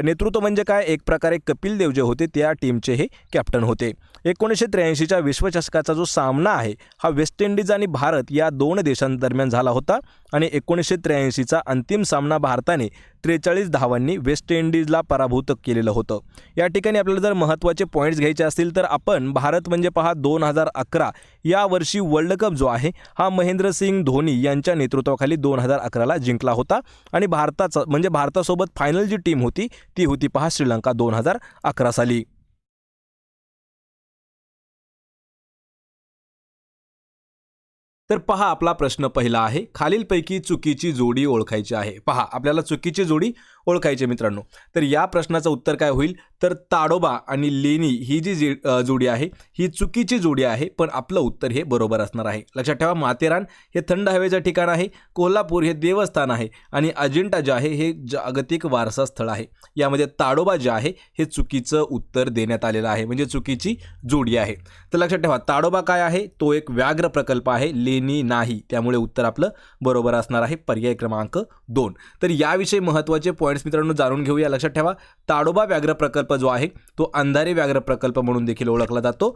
नेतृत्व म्हणजे काय? एक प्रकारे कपिल देव जे होते त्या टीमचे हे कॅप्टन होते. 1983च्या विश्वचषकाचा जो सामना आहे हा वेस्ट इंडिज आणि भारत या 2 देशांदरम्यान झाला होता. आणि 1983चा अंतिम सामना भारताने 43 धावांनी वेस्ट इंडिजला पराभूत केलेलं होतं. या ठिकाणी आपल्याला जर महत्त्वाचे पॉईंट्स घ्यायचे असतील तर आपण भारत म्हणजे पहा 2011 या वर्षी वर्ल्ड कप जो आहे हा महेंद्रसिंग धोनी यांच्या नेतृत्वाखाली 2011ला जिंकला होता. आणि भारताचा म्हणजे भारतासोबत फायनल जी टीम होती ती होती पहा श्रीलंका 2011 साली. तर पहा, आपला प्रश्न पहिला आहे, खालीलपैकी चुकीची जोडी ओळखायची आहे. पहा, आपल्याला चुकीची जोडी ओळखायची मित्रांनो. तर या प्रश्नाचं उत्तर काय होईल? तर ताडोबा आणि लेणी ही जी जोडी आहे ही चुकीची जोडी आहे. पण आपलं उत्तर हे बरोबर असणार आहे. लक्षात ठेवा, माथेरान हे थंड हवेचं ठिकाण आहे, कोल्हापूर हे देवस्थान आहे आणि अजिंठा जे आहे हे जागतिक वारसा स्थळ आहे. यामध्ये ताडोबा जे आहे हे चुकीचं उत्तर देण्यात आलेलं आहे, म्हणजे चुकीची जोडी आहे. तर लक्षात ठेवा, ताडोबा काय आहे? तो एक व्याघ्र प्रकल्प आहे, लेणी नाही. त्यामुळे उत्तर आपलं बरोबर असणार आहे पर्याय क्रमांक 2. तर याविषयी महत्त्वाचे पॉईंट पॉईंट्स मित्रांनो जाणून घेऊया. लक्षात ठेवा, ताडोबा व्याघ्र प्रकल्प जो आहे तो अंधारी व्याघ्र प्रकल्प म्हणून देखील ओळखला जातो,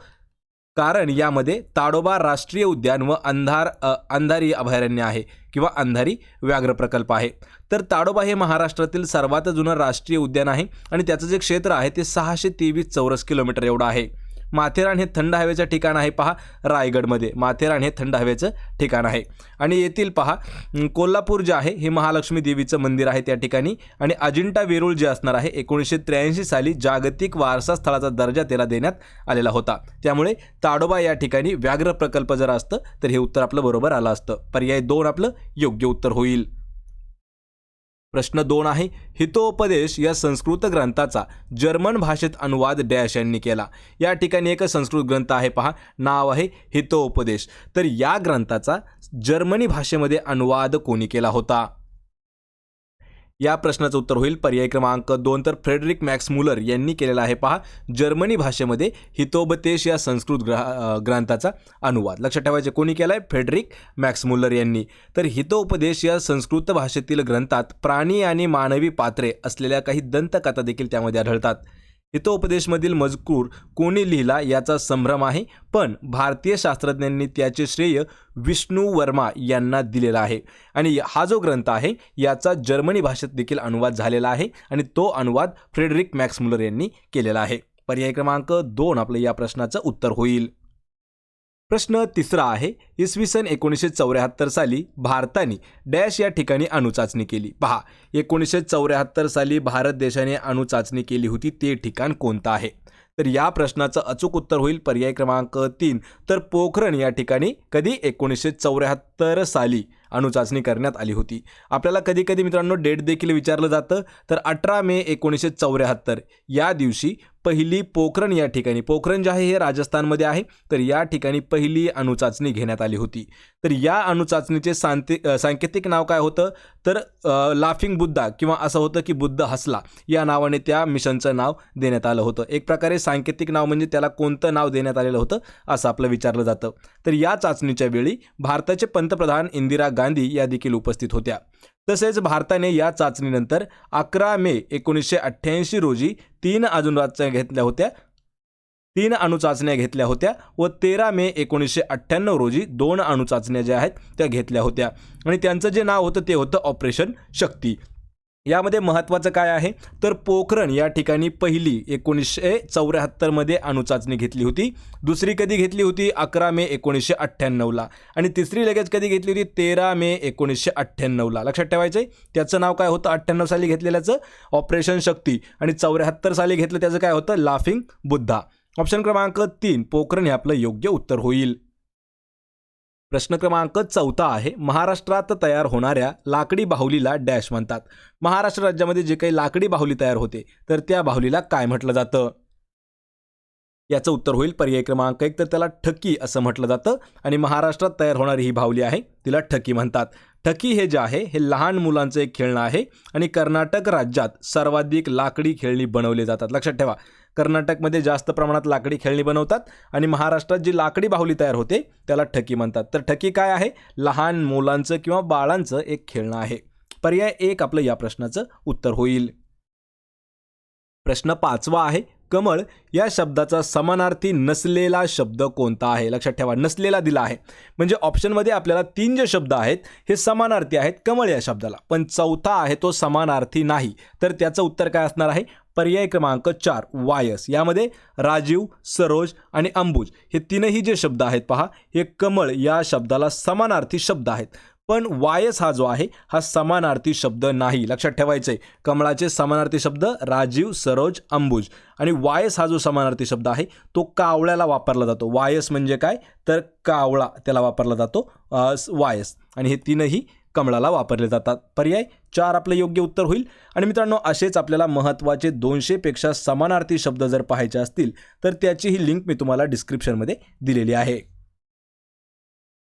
कारण यामध्ये ताडोबा राष्ट्रीय उद्यान व अंधारी अभयारण्य आहे किंवा अंधारी व्याघ्र प्रकल्प आहे. तर ताडोबा हे महाराष्ट्रातील सर्वात जुनं राष्ट्रीय उद्यान आहे आणि त्याचं जे क्षेत्र आहे ते 623 चौरस किलोमीटर एवढं आहे. माथेरान हे थंड हवेचं ठिकाण आहे पहा रायगडमध्ये. माथेरान हे थंड हवेचं ठिकाण आहे आणि येथील पहा कोल्हापूर जे आहे हे महालक्ष्मी देवीचं मंदिर आहे त्या ठिकाणी. आणि अजिंठा वेरूळ जे असणार आहे 1983 साली जागतिक वारसा स्थळाचा दर्जा त्याला देण्यात आलेला होता. त्यामुळे ताडोबा या ठिकाणी व्याघ्र प्रकल्प जर असतं तर हे उत्तर आपलं बरोबर आलं असतं. पर्याय 2 आपलं योग्य उत्तर होईल. प्रश्न 2 आहे, हितोपदेश या संस्कृत ग्रंथाचा जर्मन भाषेत अनुवाद डॅश यांनी केला. या ठिकाणी एक संस्कृत ग्रंथ आहे पहा, नाव आहे हितोपदेश. तर या ग्रंथाचा जर्मनी भाषेमध्ये अनुवाद कोणी केला होता? या प्रश्नाचं उत्तर होईल पर्याय क्रमांक 2. तर फ्रेडरिक मॅक्स मुलर यांनी केलेला आहे पहा जर्मनी भाषेमध्ये हितोपदेश या संस्कृत ग्रंथाचा अनुवाद. लक्षात ठेवायचे कोणी केला आहे? फ्रेडरिक मॅक्स मुलर यांनी. तर हितोपदेश या संस्कृत भाषेतील ग्रंथात प्राणी आणि मानवी पात्रे असलेल्या काही दंतकथा देखील त्यामध्ये आढळतात. हितोपदेशमधील मजकूर कोणी लिहिला याचा संभ्रम आहे, पण भारतीय शास्त्रज्ञांनी त्याचे श्रेय विष्णू वर्मा यांना दिलेला आहे. आणि हा जो ग्रंथ आहे याचा जर्मनी भाषेत देखील अनुवाद झालेला आहे आणि तो अनुवाद फ्रेडरिक मॅक्स मुलर यांनी केलेला आहे. पर्याय क्रमांक 2 आपलं या प्रश्नाचं उत्तर होईल. प्रश्न 3 आहे, इसवी सन 1974 साली भारताने डॅश या ठिकाणी अणुचाचणी केली. पहा 1974 साली भारत देशाने अणुचाचणी केली होती, ते ठिकाण कोणतं आहे? तर या प्रश्नाचं अचूक उत्तर होईल पर्याय क्रमांक 3. तर पोखरण या ठिकाणी कधी 1974 साली अणुचाचणी करण्यात आली होती. आपल्याला कधी कधी मित्रांनो डेट देखील विचारलं जातं. तर 18 मे 1974 या दिवशी पहिली पोखरण या ठिकाणी, पोखरण जे आहे हे राजस्थानमध्ये आहे, तर या ठिकाणी पहिली अणुचाचणी घेण्यात आली होती. तर या अणुचाचणीचे सांकेतिक नाव काय होतं? तर लाफिंग बुद्धा किंवा असं होतं की बुद्ध हसला या नावाने त्या मिशनचं नाव देण्यात आलं होतं. एक प्रकारे सांकेतिक नाव म्हणजे त्याला कोणतं नाव देण्यात आलेलं होतं असं आपलं विचारलं जातं. तर या चाचणीच्या वेळी भारताचे पंतप्रधान इंदिरा गांधी या देखील उपस्थित होत्या. तसेच भारताने या चाचणीनंतर 11 मे 1988 रोजी 3 अणुचाचण्या घेतल्या होत्या व 13 मे 1998 रोजी 2 अणुचाचण्या ज्या आहेत त्या घेतल्या होत्या आणि त्यांचं जे नाव होतं ते होतं ऑपरेशन शक्ती. यामध्ये महत्त्वाचं काय आहे? तर पोखरण या ठिकाणी पहिली 1974 मध्ये अणुचाचणी घेतली होती. दुसरी कधी घेतली होती? 11 मे 1998ला. आणि तिसरी लगेच कधी घेतली होती? 13 मे 1998ला. लक्षात ठेवायचं आहे त्याचं नाव काय होतं? 98 साली घेतलेल्याचं ऑपरेशन शक्ती आणि 74 साली घेतलं त्याचं काय होतं? लाफिंग बुद्धा. ऑप्शन क्रमांक 3 पोखरण हे आपलं योग्य उत्तर होईल. प्रश्न क्रमांक 4 आहे, महाराष्ट्रात तयार होणाऱ्या लाकडी बाहुलीला डॅश म्हणतात. महाराष्ट्र राज्यामध्ये जे काही लाकडी बाहुली तयार होते तर त्या बाहुलीला काय म्हटलं जातं? याचं उत्तर होईल पर्याय क्रमांक 1. तर त्याला ठकी असं म्हटलं जातं आणि महाराष्ट्रात तयार होणारी ही बाहुली आहे तिला ठकी म्हणतात. ठकी हे जे आहे हे लहान मुलांचं एक खेळणं आहे आणि कर्नाटक राज्यात सर्वाधिक लाकडी खेळणी बनवली जातात. लक्षात ठेवा, कर्नाटकमध्ये जास्त प्रमाणात लाकडी खेळणी बनवतात आणि महाराष्ट्रात जी लाकडी बाहुली तयार होते त्याला ठकी म्हणतात. तर ठकी काय आहे? लहान मुलांचं किंवा बाळांचं एक खेळणं आहे. पर्याय 1 आपलं या प्रश्नाचं उत्तर होईल. प्रश्न 5 आहे, कमळ या शब्दाचा समानार्थी नसलेला शब्द कोणता आहे? लक्षात ठेवा, नसलेला दिला आहे म्हणजे ऑप्शनमध्ये आपल्याला 3 जे शब्द आहेत हे समानार्थी आहेत कमळ या शब्दाला, पण चौथा आहे तो समानार्थी नाही. तर त्याचं उत्तर काय असणार आहे? पर्याय क्रमांक 4 वायस. यामध्ये राजीव, सरोज आणि अंबुज हे तीनही जे शब्द आहेत पहा हे कमळ या शब्दाला समानार्थी शब्द आहेत, पण वायस हा जो आहे हा समानार्थी शब्द नाही. लक्षात ठेवायचं आहे कमळाचे समानार्थी शब्द राजीव, सरोज, अंबुज आणि वायस हा जो समानार्थी शब्द आहे तो कावळ्याला वापरला जातो. वायस म्हणजे काय? तर कावळा, त्याला वापरला जातो वायस आणि हे तीनही कमळाला वापरले जातात. पर्याय 4 आपलं योग्य उत्तर होईल. आणि मित्रांनो असेच आपल्याला महत्त्वाचे 200 पेक्षा समानार्थी शब्द जर पाहायचे असतील तर त्याची ही लिंक मी तुम्हाला डिस्क्रिप्शनमध्ये दिलेली आहे.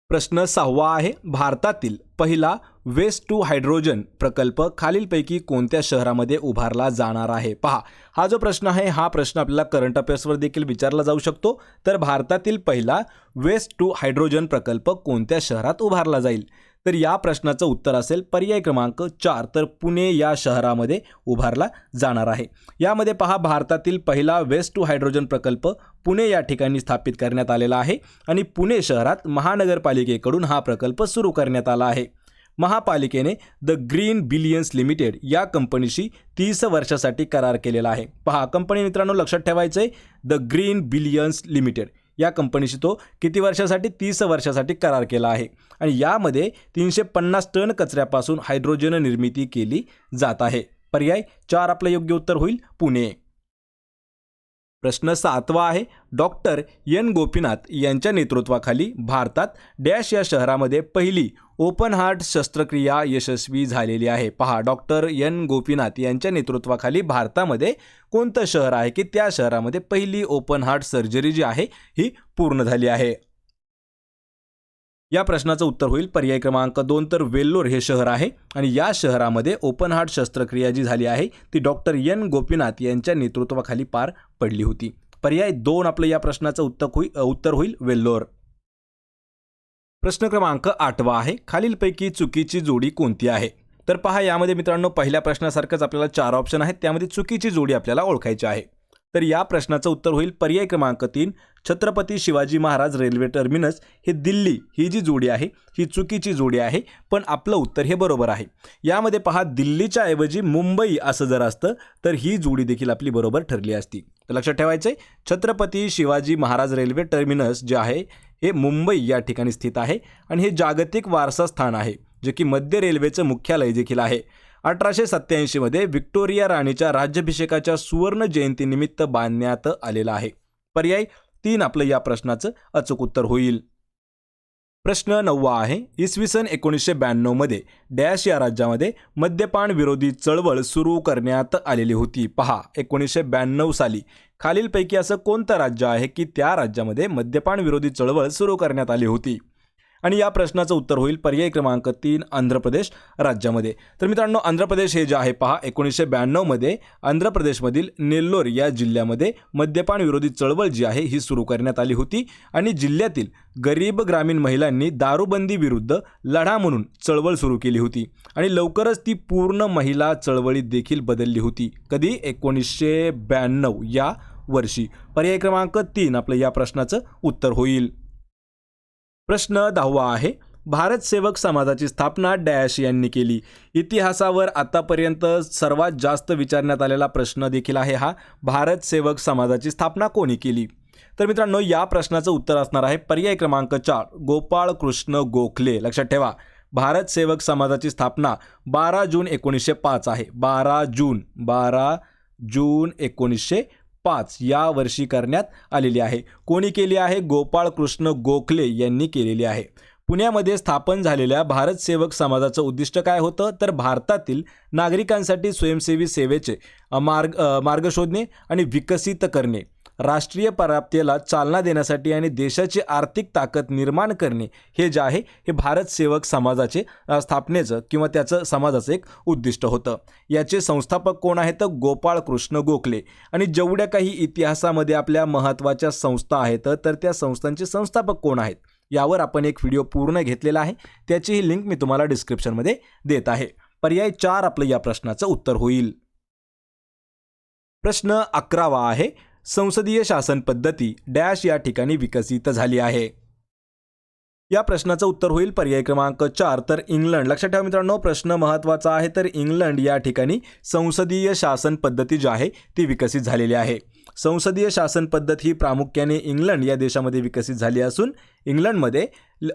प्रश्न 6 आहे, भारतातील पहिला वेस्ट टू हायड्रोजन प्रकल्प खालीलपैकी कोणत्या शहरामध्ये उभारला जाणार आहे? पहा हा जो प्रश्न आहे हा प्रश्न आपल्याला करंट अफेअर्सवर देखील विचारला जाऊ शकतो. तर भारतातील पहिला वेस्ट टू हायड्रोजन प्रकल्प कोणत्या शहरात उभारला जाईल? तर या प्रश्नाचं उत्तर असेल पर्याय क्रमांक 4, तर पुणे या शहरामध्ये उभारला जाणार आहे. यामध्ये पहा, भारतातील पहिला वेस्ट टू हायड्रोजन प्रकल्प पुणे या ठिकाणी स्थापित करण्यात आलेला आहे आणि पुणे शहरात महानगरपालिकेकडून हा प्रकल्प सुरू करण्यात आला आहे. महापालिकेने द ग्रीन बिलियन्स लिमिटेड या कंपनीशी 30 वर्षासाठी करार केलेला आहे. पहा, कंपनी मित्रांनो लक्षात ठेवायचं आहे, द ग्रीन बिलियन्स लिमिटेड या कंपनीशी तो किती वर्षासाठी, 30 वर्षासाठी करार केला आहे आणि यामध्ये 350 टन कचऱ्यापासून हायड्रोजन निर्मिती केली जात आहे. पर्याय 4 आपलं योग्य उत्तर होईल पुणे. प्रश्न 7वा आहे, डॉक्टर एन गोपीनाथ यांच्या नेतृत्वाखाली भारतात डॅश या शहरामध्ये पहिली ओपन हार्ट शस्त्रक्रिया यशस्वी झालेली आहे. पहा, डॉक्टर एन गोपीनाथ यांच्या नेतृत्वाखाली भारतामध्ये कोणतं शहर आहे की त्या शहरामध्ये पहिली ओपन हार्ट सर्जरी जी आहे ही पूर्ण झाली आहे. या प्रश्नाचं उत्तर होईल पर्याय क्रमांक 2, तर वेल्लोर हे शहर आहे आणि या शहरामध्ये ओपन हार्ट शस्त्रक्रिया जी झाली आहे ती डॉक्टर एन गोपीनाथ यांच्या नेतृत्वाखाली पार पडली होती. पर्याय 2 आपलं या प्रश्नाचं उत्तर होईल वेल्लोर. प्रश्न क्रमांक 8वा आहे, खालीलपैकी चुकीची जोडी कोणती आहे? तर पहा, यामध्ये मित्रांनो पहिल्या प्रश्नासारखंच आपल्याला 4 ऑप्शन आहेत, त्यामध्ये चुकीची जोडी आपल्याला ओळखायची आहे. तर या प्रश्नाचं उत्तर होईल पर्याय क्रमांक 3, छत्रपती शिवाजी महाराज रेल्वे टर्मिनस हे दिल्ली ही जी जोडी आहे ही चुकीची जोडी आहे, पण आपलं उत्तर हे बरोबर आहे. यामध्ये पहा, दिल्लीच्या ऐवजी मुंबई असं जर असतं तर ही जोडी देखील आपली बरोबर ठरली असती. तर लक्षात ठेवायचं आहे, छत्रपती शिवाजी महाराज रेल्वे टर्मिनस जे आहे हे मुंबई या ठिकाणी स्थित आहे आणि हे जागतिक वारसा स्थान आहे, जे की मध्य रेल्वेचं मुख्यालय देखील आहे. 1887 मध्ये व्हिक्टोरिया राणीच्या राज्याभिषेकाच्या सुवर्ण जयंतीनिमित्त बांधण्यात आलेला आहे. पर्याय 3 आपलं या प्रश्नाचं अचूक उत्तर होईल. प्रश्न 9वा आहे, इसवी सन 1992 मध्ये डॅश या राज्यामध्ये मद्यपान विरोधी चळवळ सुरू करण्यात आलेली होती. पहा, 1992 साली खालीलपैकी असं कोणतं राज्य आहे की त्या राज्यामध्ये मद्यपान विरोधी चळवळ सुरू करण्यात आली होती? आणि या प्रश्नाचं उत्तर होईल पर्याय क्रमांक 3, आंध्र प्रदेश राज्यामध्ये. तर मित्रांनो, आंध्र प्रदेश हे जे आहे पहा, 1992 मध्ये आंध्र प्रदेशमधील नेल्लोर या जिल्ह्यामध्ये मद्यपान विरोधी चळवळ जी आहे ही सुरू करण्यात आली होती आणि जिल्ह्यातील गरीब ग्रामीण महिलांनी दारूबंदी विरुद्ध लढा म्हणून चळवळ सुरू केली होती आणि लवकरच ती पूर्ण महिला चळवळीत देखील बदलली होती. कधी? 1992 या वर्षी. पर्याय क्रमांक 3 आपलं या प्रश्नाचं उत्तर होईल. प्रश्न 10वा आहे, भारत सेवक समाजाची स्थापना डॅश यांनी केली. इतिहासावर आतापर्यंत सर्वात जास्त विचारण्यात आलेला प्रश्न देखील आहे हा, भारत सेवक समाजाची स्थापना कोणी केली? तर मित्रांनो, या प्रश्नाचं उत्तर असणार आहे पर्याय क्रमांक 4, गोपाळ कृष्ण गोखले. लक्षात ठेवा, भारत सेवक समाजाची स्थापना 12 जून 1905 आहे. 12 जून 1905 या वर्षी करण्यात आलेली आहे. कोणी केली आहे? गोपाळ कृष्ण गोखले यांनी केलेली आहे. पुण्यामध्ये स्थापन झालेल्या भारत सेवक समाजाचं उद्दिष्ट काय होतं? तर भारतातील नागरिकांसाठी स्वयंसेवी सेवेचे मार्ग शोधणे आणि विकसित करणे, राष्ट्रीय प्राप्तीला चालना देण्यासाठी आणि देशाची आर्थिक ताकद निर्माण करणे, हे जे आहे हे भारत सेवक समाजाचे स्थापनेचं किंवा त्याचं समाजाचं एक उद्दिष्ट होतं. याचे संस्थापक कोण आहेत? तर गोपाळ कृष्ण गोखले. आणि जेवढ्या काही इतिहासामध्ये आपल्या महत्त्वाच्या संस्था आहेत तर त्या संस्थांचे संस्थापक कोण आहेत यावर आपण एक व्हिडिओ पूर्ण घेतलेला आहे, त्याचीही लिंक मी तुम्हाला डिस्क्रिप्शनमध्ये देत आहे. पर्याय 4 आपलं या प्रश्नाचं उत्तर होईल. प्रश्न 11वा आहे, संसदीय शासन पद्धती डॅश या ठिकाणी विकसित झाली आहे. या प्रश्नाचं उत्तर होईल पर्याय क्रमांक 4, तर इंग्लंड. लक्षात ठेवा मित्रांनो, प्रश्न महत्त्वाचा आहे. तर इंग्लंड या ठिकाणी संसदीय शासन पद्धती जी आहे ती विकसित झालेली आहे. संसदीय शासन पद्धत ही प्रामुख्याने इंग्लंड या देशामध्ये विकसित झाली असून इंग्लंडमध्ये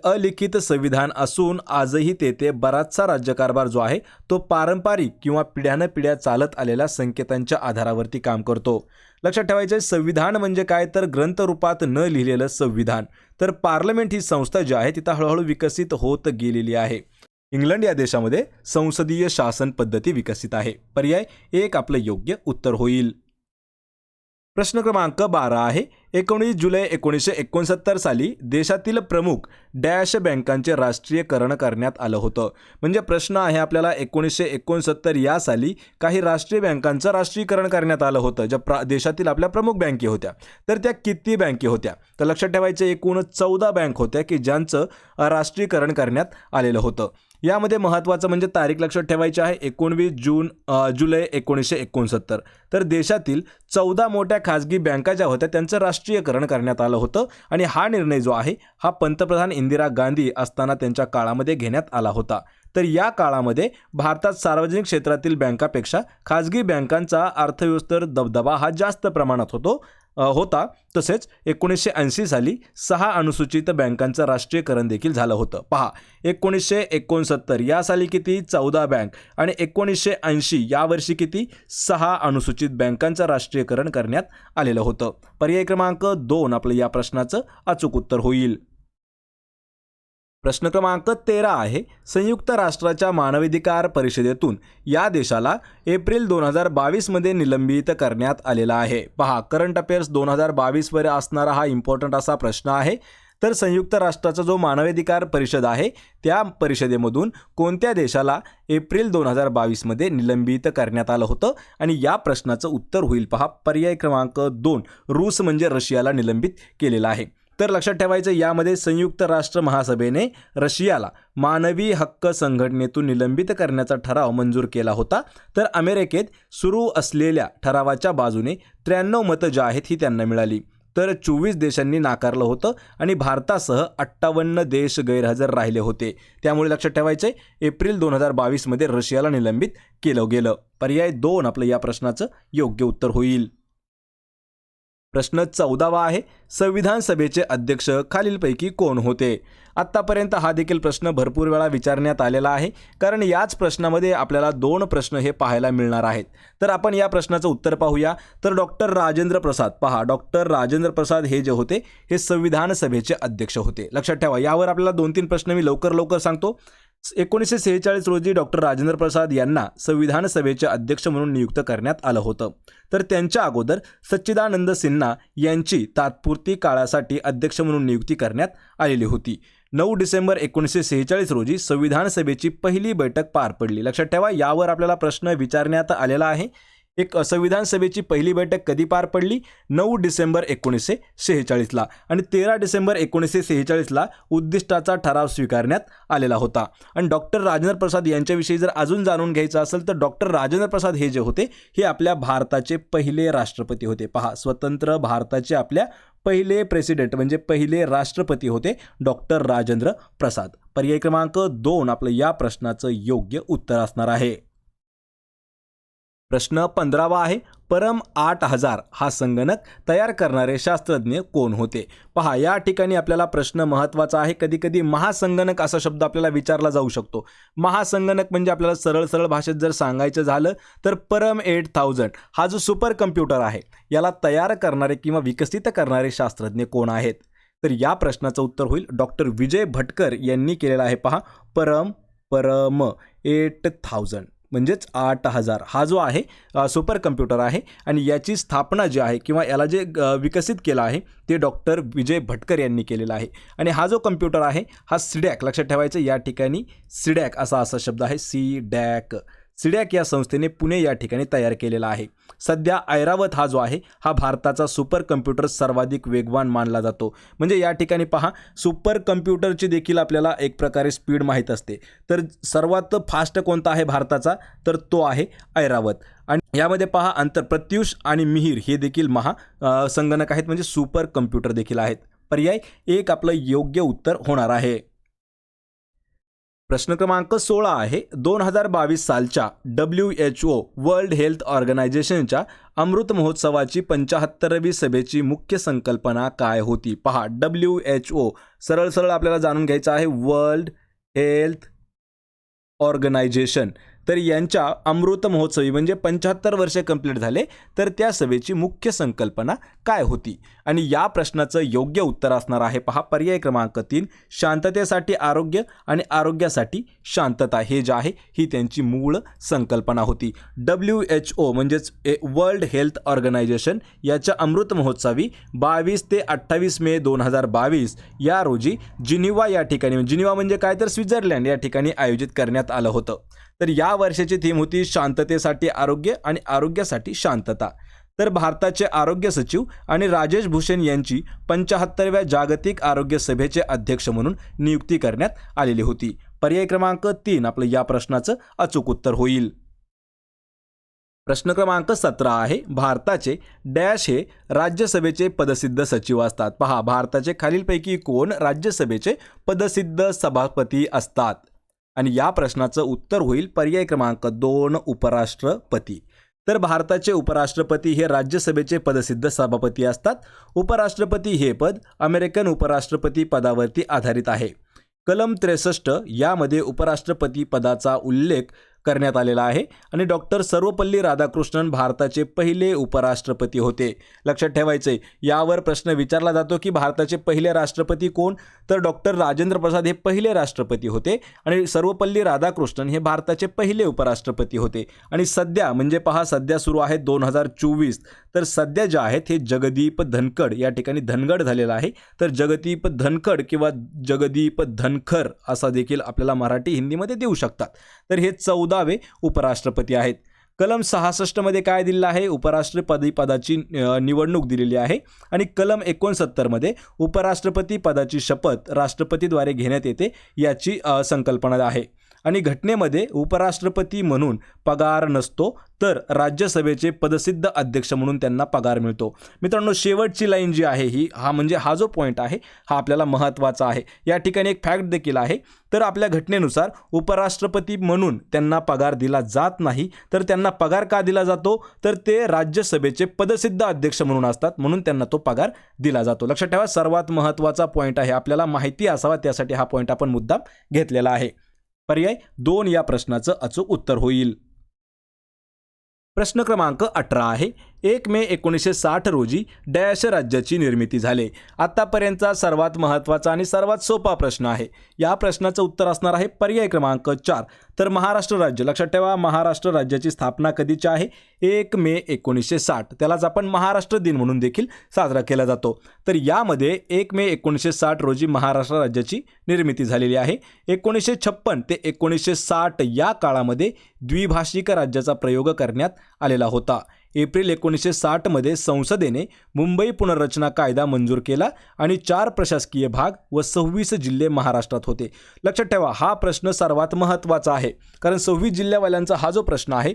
अलिखित संविधान असून आजही तेथे बराचसा राज्यकारभार जो आहे तो पारंपरिक किंवा पिढ्यानपिढ्या चालत आलेल्या संकेतांच्या आधारावरती काम करतो. लक्षात ठेवायचं, संविधान म्हणजे काय? तर ग्रंथरूपात न लिहिलेलं संविधान. तर पार्लमेंट ही संस्था जी आहे तिथं हळूहळू विकसित होत गेलेली आहे. इंग्लंड या देशामध्ये संसदीय शासन पद्धती विकसित आहे. पर्याय 1 आपलं योग्य उत्तर होईल. प्रश्न क्रमांक 12 आहे 19 जुलै 1969 साली देशातील प्रमुख डॅश बँकांचे राष्ट्रीयकरण करण्यात आलं होतं. म्हणजे प्रश्न आहे आपल्याला 1969 या साली काही राष्ट्रीय बँकांचं राष्ट्रीयकरण करण्यात आलं होतं, ज्या देशातील आपल्या प्रमुख बँके होत्या. तर त्या किती बँके होत्या? तर लक्षात ठेवायचं एकूण 14 बँक होत्या की ज्यांचं राष्ट्रीयकरण करण्यात आलेलं होतं. यामध्ये महत्त्वाचं म्हणजे तारीख लक्षात ठेवायची आहे 19 जुलै 1969. तर देशातील 14 मोठ्या खाजगी बँका ज्या होत्या त्यांचं राष्ट्रीयकरण करण्यात आलं होतं आणि हा निर्णय जो आहे हा पंतप्रधान इंदिरा गांधी असताना त्यांच्या काळामध्ये घेण्यात आला होता. तर या काळामध्ये भारतात सार्वजनिक क्षेत्रातील बँकापेक्षा खाजगी बँकांचा अर्थव्यवस्थेवर दबदबा हा जास्त प्रमाणात होता. तसेच 1980 साली 6 अनुसूचित बँकांचं राष्ट्रीयकरण देखील झालं होतं. पहा 1969 या साली किती 14 बँक आणि 1980 या वर्षी किती 6 अनुसूचित बँकांचं राष्ट्रीयकरण करण्यात आलेलं होतं. पर्याय क्रमांक 2 आपलं या प्रश्नाचं अचूक उत्तर होईल. प्रश्न क्रमांक 13 आहे संयुक्त राष्ट्राच्या मानवाधिकार परिषदेतून या देशाला एप्रिल 2022 मध्ये निलंबित करण्यात आलेला आहे. पहा करंट अफेअर्स 2022 वर असणारा हा इम्पॉर्टंट असा प्रश्न आहे. तर संयुक्त राष्ट्राचा जो मानवाधिकार परिषद आहे त्या परिषदेमधून कोणत्या देशाला एप्रिल 2022 मध्ये निलंबित करण्यात आलं होतं आणि या प्रश्नाचं उत्तर होईल पहा पर्याय क्रमांक 2 रूस म्हणजे रशियाला निलंबित केलेला आहे. तर लक्षात ठेवायचं यामध्ये संयुक्त राष्ट्र महासभेने रशियाला मानवी हक्क संघटनेतून निलंबित करण्याचा ठराव मंजूर केला होता. तर अमेरिकेत सुरू असलेल्या ठरावाच्या बाजूने 93 मतं जी आहेत ही त्यांना मिळाली. तर 24 देशांनी नाकारलं होतं आणि भारतासह 58 देश गैरहजर राहिले होते. त्यामुळे लक्षात ठेवायचं एप्रिल 2022 मध्ये रशियाला निलंबित केलं गेलं. पर्याय 2 आपलं या प्रश्नाचं योग्य उत्तर होईल. प्रश्न 14 आहे संविधान सभेचे अध्यक्ष खालीलपैकी कोण होते? आत्तापर्यंत हा देखील प्रश्न भरपूर वेळा विचारण्यात आलेला आहे, कारण याच प्रश्नामध्ये आपल्याला 2 प्रश्न हे पाहायला मिळणार आहेत. तर आपण या प्रश्नाचं उत्तर पाहूया. तर डॉक्टर राजेंद्र प्रसाद, पहा डॉक्टर राजेंद्र प्रसाद हे जे होते हे संविधान सभेचे अध्यक्ष होते. लक्षात ठेवा यावर आपल्याला 2-3 प्रश्न मी लवकर सांगतो. 1946 रोजी डॉक्टर राजेंद्र प्रसाद यांना संविधान सभेचे अध्यक्ष म्हणून नियुक्त करण्यात आलं होतं. तर त्यांच्या अगोदर सच्चिदानंद सिन्हा यांची तात्पुरती काळासाठी अध्यक्ष म्हणून नियुक्ती करण्यात आलेली होती. 9 डिसेंबर 1946 रोजी संविधान सभेची पहिली बैठक पार पडली. लक्षात ठेवा यावर आपल्याला प्रश्न विचारण्यात आलेला आहे. संविधान सभेची पहिली बैठक कधी पार पडली? 9 डिसेंबर 1946ला आणि 13 डिसेंबर 1946ला उद्दिष्टाचा ठराव स्वीकारण्यात आलेला होता. आणि डॉक्टर राजेंद्र प्रसाद यांच्याविषयी जर अजून जाणून घ्यायचं असेल तर डॉक्टर राजेंद्र प्रसाद हे जे होते हे आपल्या भारताचे पहिले राष्ट्रपती होते. पहा स्वतंत्र भारताचे आपल्या पहिले प्रेसिडेंट म्हणजे पहिले राष्ट्रपती होते डॉक्टर राजेंद्र प्रसाद. पर्याय क्रमांक 2 आपलं या प्रश्नाचं योग्य उत्तर असणार आहे. प्रश्न 15 आहे परम 8000 हा संगणक तयार करणारे शास्त्रज्ञ कोण होते? पहा या ठिकाणी आपल्याला प्रश्न महत्त्वाचा आहे. कधी महासंगणक असा शब्द आपल्याला विचारला जाऊ शकतो. महासंगणक म्हणजे आपल्याला सरळ भाषेत जर सांगायचं झालं तर परम 8000 हा जो सुपर कम्प्युटर आहे याला तयार करणारे किंवा विकसित करणारे शास्त्रज्ञ कोण आहेत? तर या प्रश्नाचं उत्तर होईल डॉक्टर विजय भटकर यांनी केलेलं आहे. पहा परम 8000 म्हणजेच 8000 हा जो आहे सुपर कम्प्युटर आहे आणि याची स्थापना जी आहे किंवा याला जे विकसित केलं आहे ते डॉक्टर विजय भटकर यांनी केलेला आहे. आणि हा जो कम्प्युटर आहे हा सीडॅक, लक्षात ठेवायचं या ठिकाणी सीडॅक असा शब्द आहे. सीडॅक या संस्थेने पुणे या ठिकाणी तयार केलेला आहे. सध्या ऐरावत हा जो आहे हा भारताचा सुपर कम्प्युटर सर्वाधिक वेगवान मानला जातो. म्हणजे या ठिकाणी पहा सुपर कम्प्युटरची देखील आपल्याला एक प्रकारे स्पीड माहीत असते. तर सर्वात फास्ट कोणता आहे भारताचा? तर तो आहे ऐरावत. आणि यामध्ये पहा प्रत्युष आणि मिहिर हे देखील संगणक आहेत म्हणजे सुपर कम्प्युटर देखील आहेत. पर्याय 1 आपलं योग्य उत्तर होणार आहे. प्रश्न क्रमांक 16 आहे 2022 सालच्या WHO वर्ल्ड हेल्थ ऑर्गनायझेशनच्या अमृत महोत्सवाची 75वी सभेची मुख्य संकल्पना काय होती? पहा WHO सरळ आपल्याला जाणून घ्यायचं आहे. वर्ल्ड हेल्थ ऑर्गनायझेशन तर यांच्या अमृत महोत्सवी म्हणजे 75 वर्षे कंप्लीट झाले तर त्या सभेची मुख्य संकल्पना काय होती? आणि या प्रश्नाचं योग्य उत्तर असणार आहे पहा पर्याय क्रमांक 3, शांततेसाठी आरोग्य आणि आरोग्यासाठी शांतता. हे जे आहे ही त्यांची मूळ संकल्पना होती. WHO म्हणजेच वर्ल्ड हेल्थ ऑर्गनायझेशन याच्या अमृत महोत्सवी 22 ते 28 मे 2022 या रोजी जिनिव्हा या ठिकाणी, जिनिव्हा म्हणजे काय तर स्वित्झर्लंड या ठिकाणी आयोजित करण्यात आलं होतं. तर या वर्षाची थीम होती शांततेसाठी आरोग्य आणि आरोग्यासाठी शांतता. तर भारताचे आरोग्य सचिव आणि राजेश भूषण यांची 75व्या जागतिक आरोग्य सभेचे अध्यक्ष म्हणून नियुक्ती करण्यात आलेली होती. पर्याय क्रमांक 3 आपलं या प्रश्नाचं अचूक उत्तर होईल. प्रश्न क्रमांक 17 आहे, भारताचे डॅश हे राज्यसभेचे पदसिद्ध सचिव असतात. पहा, भारताचे खालीलपैकी कोण राज्यसभेचे पदसिद्ध सभापती असतात? आणि या प्रश्नाचं उत्तर होईल पर्याय क्रमांक 2, उपराष्ट्रपती. तर भारताचे उपराष्ट्रपती हे राज्यसभेचे पदसिद्ध सभापती असतात. उपराष्ट्रपती हे पद अमेरिकन उपराष्ट्रपती पदावरती आधारित आहे. कलम 63 यामध्ये उपराष्ट्रपती पदाचा उल्लेख करण्यात आलेला आहे आणि डॉक्टर सर्वपल्ली राधाकृष्णन भारताचे पहिले उपराष्ट्रपती होते. लक्षात ठेवायचे, यावर प्रश्न विचारला जातो की भारताचे पहिले राष्ट्रपती कोण? तर डॉक्टर राजेंद्र प्रसाद हे पहिले राष्ट्रपती होते आणि सर्वपल्ली राधाकृष्णन हे भारताचे पहिले उपराष्ट्रपती होते. आणि सध्या म्हणजे पहा, सध्या सुरू आहे 2024, तर सध्या जे आहेत हे जगदीप धनखड, या ठिकाणी धनगड झालेला आहे, तर जगदीप धनखड किंवा जगदीप धनखर असा देखील आपल्याला मराठी हिंदीमध्ये देऊ शकतात. तर हे 14वे उपराष्ट्रपती आहेत. कलम 66 मध्ये काय दिलेलं आहे? उपराष्ट्रपती पदाची निवडणूक दिलेली आहे. आणि कलम 69 मध्ये उपराष्ट्रपती पदाची शपथ राष्ट्रपतीद्वारे घेण्यात येते याची संकल्पना आहे. आणि घटनेमध्ये उपराष्ट्रपती म्हणून पगार नसतो, तर राज्यसभेचे पदसिद्ध अध्यक्ष म्हणून त्यांना पगार मिळतो. मित्रांनो, शेवटची लाईन जी आहे ही हा जो पॉईंट आहे हा आपल्याला महत्त्वाचा आहे. या ठिकाणी एक फॅक्ट देखील आहे. तर आपल्या घटनेनुसार उपराष्ट्रपती म्हणून त्यांना पगार दिला जात नाही, तर त्यांना पगार का दिला जातो? तर ते राज्यसभेचे पदसिद्ध अध्यक्ष म्हणून असतात, म्हणून त्यांना तो पगार दिला जातो. लक्षात ठेवा, सर्वात महत्त्वाचा पॉईंट आहे, आपल्याला माहिती असावा त्यासाठी हा पॉईंट आपण मुद्दाम घेतलेला आहे. पर्याय 2 या प्रश्नाचं अचूक उत्तर होईल. प्रश्न क्रमांक 18 आहे, 1 मे 1960 रोजी डॅश राज्याची निर्मिती झाली. आतापर्यंतचा सर्वात महत्त्वाचा आणि सर्वात सोपा प्रश्न आहे. या प्रश्नाचं उत्तर असणार आहे पर्याय क्रमांक 4. तर महाराष्ट्र राज्य. लक्षात ठेवा, महाराष्ट्र राज्याची स्थापना कधीची आहे? 1 मे 1960. त्यालाच आपण महाराष्ट्र दिन म्हणून देखील साजरा केला जातो. तर यामध्ये 1 मे 1960 रोजी महाराष्ट्र राज्याची निर्मिती झालेली आहे. 1956 ते 1960 या काळामध्ये द्विभाषिक राज्याचा प्रयोग करण्यात आलेला होता. एप्रिल 1960 मध्ये संसदेने मुंबई पुनर्रचना कायदा मंजूर केला आणि 4 प्रशासकीय भाग व 26 जिल्हे महाराष्ट्रात होते. लक्षात ठेवा, हा प्रश्न सर्वात महत्त्वाचा आहे, कारण 26 जिल्ह्यावाल्यांचा हा जो प्रश्न आहे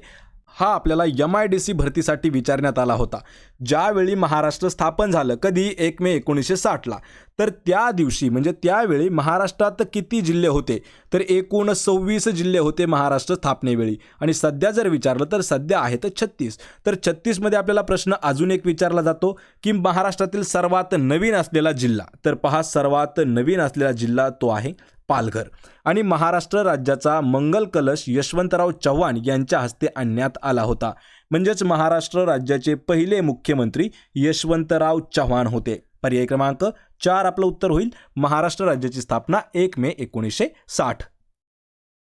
हा आपल्याला MIDC भरतीसाठी विचारण्यात आला होता. ज्यावेळी महाराष्ट्र स्थापन झालं, कधी? 1 मे 1960ला. तर त्या दिवशी म्हणजे त्यावेळी महाराष्ट्रात किती जिल्हे होते? तर एकूण 26 जिल्हे होते महाराष्ट्र स्थापनेवेळी. आणि सध्या जर विचारलं तर सध्या आहेत 36. तर 36 मध्ये आपल्याला प्रश्न अजून एक विचारला जातो की महाराष्ट्रातील सर्वात नवीन असलेला जिल्हा. तर पहा, सर्वात नवीन असलेला जिल्हा तो आहे पालघर. आणि महाराष्ट्र राज्याचा मंगल कलश यशवंतराव चव्हाण यांच्या हस्ते आणण्यात आला होता. म्हणजेच महाराष्ट्र राज्याचे पहिले मुख्यमंत्री यशवंतराव चव्हाण होते. पर्याय क्रमांक 4 आपलं उत्तर होईल. महाराष्ट्र राज्याची स्थापना 1 मे 1960.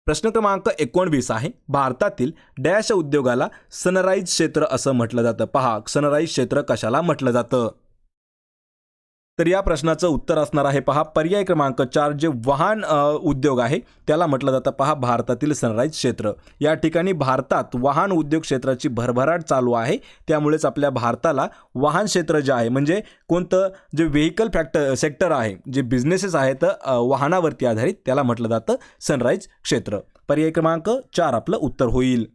प्रश्न क्रमांक 19 आहे, भारतातील डॅश उद्योगाला सनराईज क्षेत्र असं म्हटलं जातं. पहा, सनराईज क्षेत्र कशाला म्हटलं जातं? तर या प्रश्नाचं उत्तर असणार आहे पहा पर्याय क्रमांक 4. जे वाहन उद्योग आहे त्याला म्हटलं जातं पहा भारतातील सनराईज क्षेत्र. या ठिकाणी भारतात वाहन उद्योग क्षेत्राची भरभराट चालू आहे, त्यामुळेच आपल्या भारताला वाहन क्षेत्र जे आहे म्हणजे कोणतं जे व्हेकल सेक्टर आहे, जे बिझनेसेस आहेत वाहनावरती आधारित, त्याला म्हटलं जातं सनराईज क्षेत्र. पर्याय क्रमांक 4 आपलं उत्तर होईल.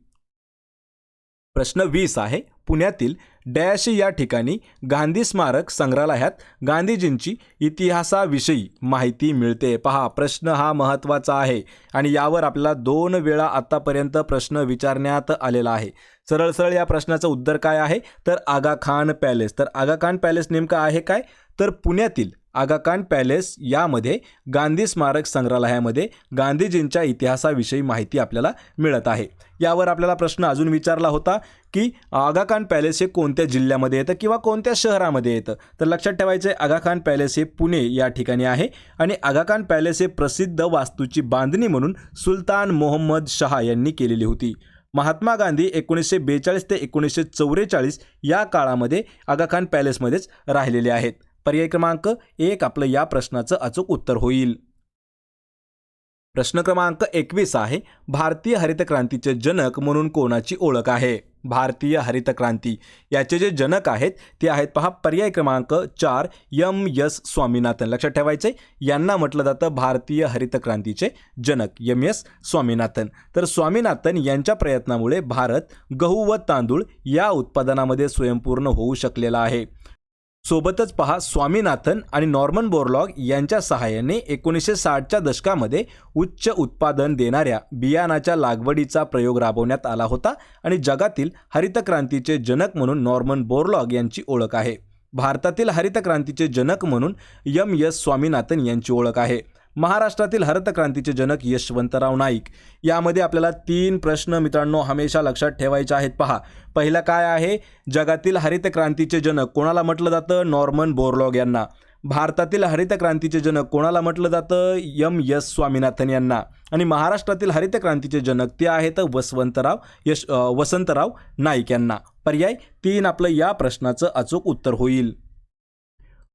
प्रश्न 20 आहे, पुण्यातील डॅश या ठिकाणी गांधी स्मारक संग्रहालयात गांधीजींची इतिहासाविषयी माहिती मिळते. पहा, प्रश्न हा महत्त्वाचा आहे आणि यावर आपल्याला 2 वेळा आतापर्यंत प्रश्न विचारण्यात आलेला आहे. सरळ सरळ या प्रश्नाचं उत्तर काय आहे? तर आगा खान पॅलेस. तर आगा खान पॅलेस नेमकं आहे काय? तर पुण्यातील आगा खान पॅलेस यामध्ये गांधी स्मारक संग्रहालयामध्ये गांधीजींच्या इतिहासाविषयी माहिती आपल्याला मिळत आहे. यावर आपल्याला प्रश्न अजून विचारला होता की आगा खान पॅलेस हे कोणत्या जिल्ह्यामध्ये येतं किंवा कोणत्या शहरामध्ये येतं. तर लक्षात ठेवायचं आहे, आगा खान पॅलेस हे पुणे या ठिकाणी आहे आणि आगा खान पॅलेस हे प्रसिद्ध वास्तूची बांधणी म्हणून सुलतान मोहम्मद शहा यांनी केलेली होती. महात्मा गांधी 1942 ते 1944 या काळामध्ये आगा खान पॅलेसमध्येच राहिलेले आहेत. पर्याय क्रमांक 1 आपलं या प्रश्नाचं अचूक उत्तर होईल. प्रश्न क्रमांक 21 आहे, भारतीय हरित क्रांतीचे जनक म्हणून कोणाची ओळख आहे? भारतीय हरित क्रांती याचे जे जनक आहेत ते आहेत पहा, पर्याय क्रमांक 4 एम.एस. स्वामीनाथन. लक्षात ठेवायचे, यांना म्हटलं जातं भारतीय हरित क्रांतीचे जनक एम.एस. स्वामीनाथन. तर स्वामीनाथन यांच्या प्रयत्नामुळे भारत गहू व तांदूळ या उत्पादनामध्ये स्वयंपूर्ण होऊ शकलेला आहे. सोबतच पहा, स्वामीनाथन आणि नॉर्मन बोरलॉग यांच्या सहाय्याने 1960च्या दशकामध्ये उच्च उत्पादन देणाऱ्या बियाणाच्या लागवडीचा प्रयोग राबवण्यात आला होता आणि जगातील हरित क्रांतीचे जनक म्हणून नॉर्मन बोरलॉग यांची ओळख आहे. भारतातील हरित क्रांतीचे जनक म्हणून एम.एस. स्वामीनाथन यांची ओळख आहे. महाराष्ट्रातील हरित क्रांतीचे जनक यशवंतराव नाईक. यामध्ये आपल्याला 3 प्रश्न मित्रांनो हमेशा लक्षात ठेवायचे आहेत. पहा, पहिला काय आहे, जगातील हरित क्रांतीचे जनक कोणाला म्हटलं जातं? नॉर्मन बोरलॉग यांना. भारतातील हरित क्रांतीचे जनक कोणाला म्हटलं जातं? एम.एस. स्वामीनाथन यांना. आणि महाराष्ट्रातील हरित क्रांतीचे जनक ते आहेत वसंतराव नाईक यांना. पर्याय 3 आपलं या प्रश्नाचं अचूक उत्तर होईल.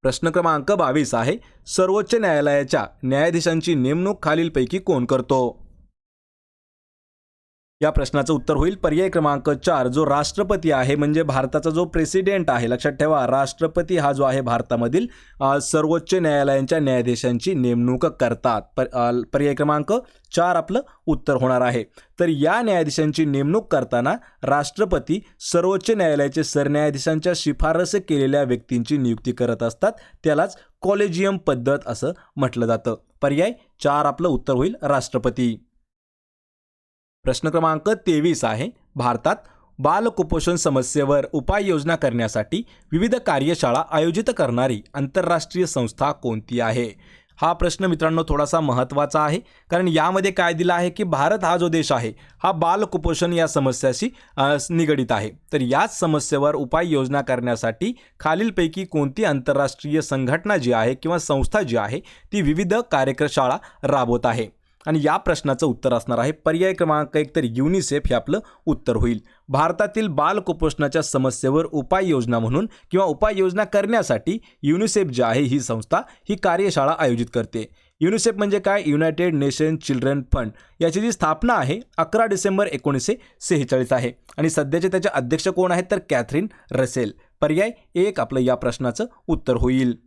प्रश्न क्रमांक 22 आहे, सर्वोच्च न्यायालयाच्या न्यायाधीशांची नेमणूक खालीलपैकी कोण करतो? या प्रश्नाचं उत्तर होईल पर्याय क्रमांक 4 जो राष्ट्रपती आहे, म्हणजे भारताचा जो प्रेसिडेंट आहे. लक्षात ठेवा, राष्ट्रपती हा जो आहे भारतामधील सर्वोच्च न्यायालयांच्या न्यायाधीशांची नेमणूक करतात. पर्याय क्रमांक 4 आपलं उत्तर होणार आहे. तर या न्यायाधीशांची नेमणूक करताना राष्ट्रपती सर्वोच्च न्यायालयाचे सरन्यायाधीशांच्या शिफारस केलेल्या व्यक्तींची नियुक्ती करत असतात. त्यालाच कॉलेजियम पद्धत असं म्हटलं जातं. पर्याय 4 आपलं उत्तर होईल राष्ट्रपती. प्रश्न क्रमांक 23 आहे, भारतात बालकुपोषण समस्येवर उपाययोजना करण्यासाठी विविध कार्यशाळा आयोजित करणारी आंतरराष्ट्रीय संस्था कोणती आहे? हा प्रश्न मित्रांनो थोडासा महत्त्वाचा आहे, कारण यामध्ये काय दिलं आहे की भारत हा जो देश आहे हा बालकुपोषण या समस्याशी निगडित आहे. तर याच समस्येवर उपाययोजना करण्यासाठी खालीलपैकी कोणती आंतरराष्ट्रीय संघटना जी आहे किंवा संस्था जी आहे ती विविध कार्यशाळा राबवत आहे? आणि या प्रश्नाचं उत्तर असणार आहे पर्याय क्रमांक 1 तर युनिसेफ हे आपलं उत्तर होईल. भारतातील बालकुपोषणाच्या समस्येवर उपाययोजना म्हणून किंवा उपाययोजना करण्यासाठी युनिसेफ जी आहे ही संस्था ही कार्यशाळा आयोजित करते. युनिसेफ म्हणजे काय? United nation children fund. याची जी स्थापना आहे 11 डिसेंबर 1946 आहे आणि सध्याचे त्याचे अध्यक्ष कोण आहेत तर कॅथरीन रसेल. पर्याय 1 आपलं या प्रश्नाचं उत्तर होईल.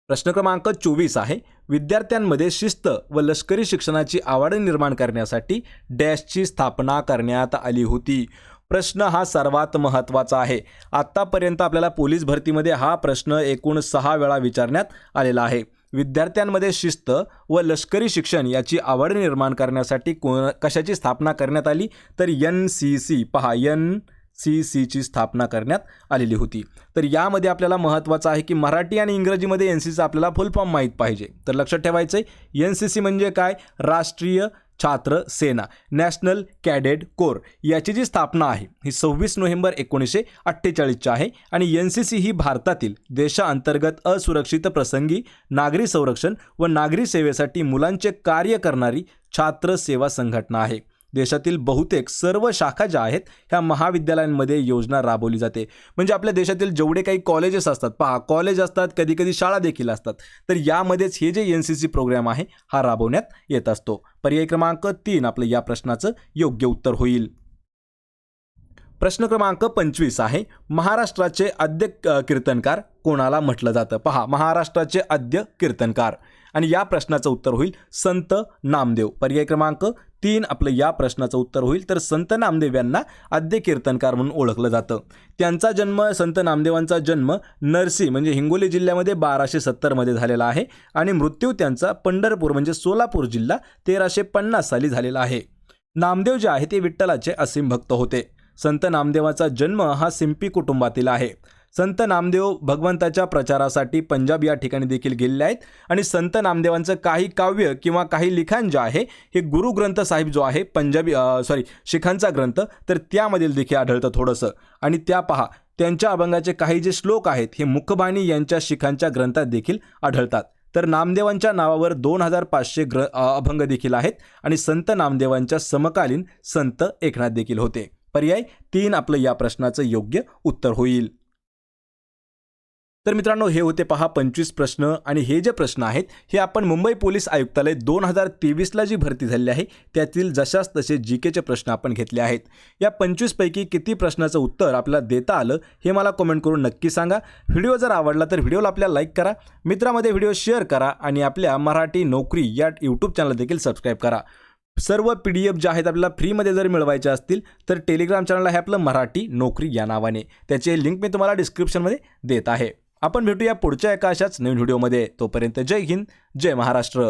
प्रश्न क्रमांक 24 आहे, विद्यार्थ्यांमध्ये शिस्त व लष्करी शिक्षणाची आवड निर्माण करण्यासाठी डॅशची स्थापना करण्यात आली होती. प्रश्न हा सर्वात महत्त्वाचा आहे. आत्तापर्यंत आपल्याला पोलीस भरतीमध्ये हा प्रश्न एकूण 6 वेळा विचारण्यात आलेला आहे. विद्यार्थ्यांमध्ये शिस्त व लष्करी शिक्षण याची आवड निर्माण करण्यासाठी कशाची स्थापना करण्यात आली तर NCC. पहा, NCCची स्थापना करण्यात आलेली होती. तर यामध्ये आपल्याला महत्त्वाचं आहे की मराठी आणि इंग्रजीमध्ये NCC आपल्याला फुल फॉर्म माहीत पाहिजे. तर लक्षात ठेवायचं आहे NCC म्हणजे काय? राष्ट्रीय छात्र सेना, नॅशनल कॅडेट कोर. याची जी स्थापना आहे ही 26 नोव्हेंबर 1948 आहे आणि NCC ही भारतातील देशांतर्गत असुरक्षित प्रसंगी नागरी संरक्षण व नागरी सेवेसाठी मुलांचे कार्य करणारी छात्र सेवा संघटना आहे. देशातील बहुतेक सर्व शाखा ज्या आहेत ह्या महाविद्यालयांमध्ये योजना राबवली जाते. म्हणजे आपल्या देशातील जेवढे काही कॉलेजेस असतात, पहा कॉलेज असतात, कधी कधी शाळा देखील असतात, तर यामध्येच हे जे NCC प्रोग्राम आहे हा राबवण्यात येत असतो. पर्याय क्रमांक 3 आपलं या प्रश्नाचं योग्य उत्तर होईल. प्रश्न क्रमांक 25 आहे, महाराष्ट्राचे आद्य कीर्तनकार कोणाला म्हटलं जातं? पहा, महाराष्ट्राचे आद्य कीर्तनकार आणि या प्रश्नाचं उत्तर होईल संत नामदेव. पर्याय क्रमांक 3 आपलं या प्रश्नाचं उत्तर होईल. तर संत नामदेव यांना आद्य कीर्तनकार म्हणून ओळखलं जातं. त्यांचा जन्म, संत नामदेवांचा जन्म नरसी म्हणजे हिंगोली जिल्ह्यामध्ये 1270 मध्ये झालेला आहे आणि मृत्यू त्यांचा पंढरपूर म्हणजे सोलापूर जिल्हा 1350 साली झालेला आहे. नामदेव जे आहे ते विठ्ठलाचे असीम भक्त होते. संत नामदेवाचा जन्म हा सिंपी कुटुंबातील आहे. संत नामदेव भगवंताच्या प्रचारासाठी पंजाब या ठिकाणी देखील गेलेले आहेत आणि संत नामदेवांचं काही काव्य किंवा काही लिखाण जे आहे हे गुरु ग्रंथ साहिब जो आहे शिखांचा ग्रंथ, तर त्यामधील देखील आढळतं थोडंसं. आणि त्या पहा, त्यांच्या अभंगाचे काही जे श्लोक आहेत हे मुखबाणी यांच्या शिखांच्या ग्रंथात देखील आढळतात. तर नामदेवांच्या नावावर 2500 अभंग देखील आहेत आणि संत नामदेवांच्या समकालीन संत एकनाथ देखील होते. पर्याय 3 आपलं या प्रश्नाचं योग्य उत्तर होईल. तर मित्रांनो, हे होते पहा 25 प्रश्न आणि हे जे प्रश्न आहेत हे आपण मुंबई पोलीस आयुक्तालय 2023ला जी भरती झालेली आहे त्यातील जशास तसे जीकेचे प्रश्न आपण घेतले आहेत. या 25 पैकी किती प्रश्नाचं उत्तर आपल्याला देता आलं हे मला कमेंट करून नक्की सांगा. व्हिडिओ जर आवडला तर व्हिडिओला आपल्याला लाईक करा, मित्रांमध्ये व्हिडिओ शेअर करा आणि आपल्या मराठी नोकरी या यूट्यूब चॅनल देखील सबस्क्राईब करा. सर्व PDF जे आहेत आपल्याला फ्रीमध्ये जर मिळवायचे असतील तर टेलिग्राम चॅनल आहे आपलं मराठी नोकरी या नावाने, त्याची लिंक मी तुम्हाला डिस्क्रिप्शनमध्ये देत आहे. आपण भेटूया पुढच्या एका अशाच नवीन व्हिडिओमध्ये. तोपर्यंत जय हिंद, जय महाराष्ट्र.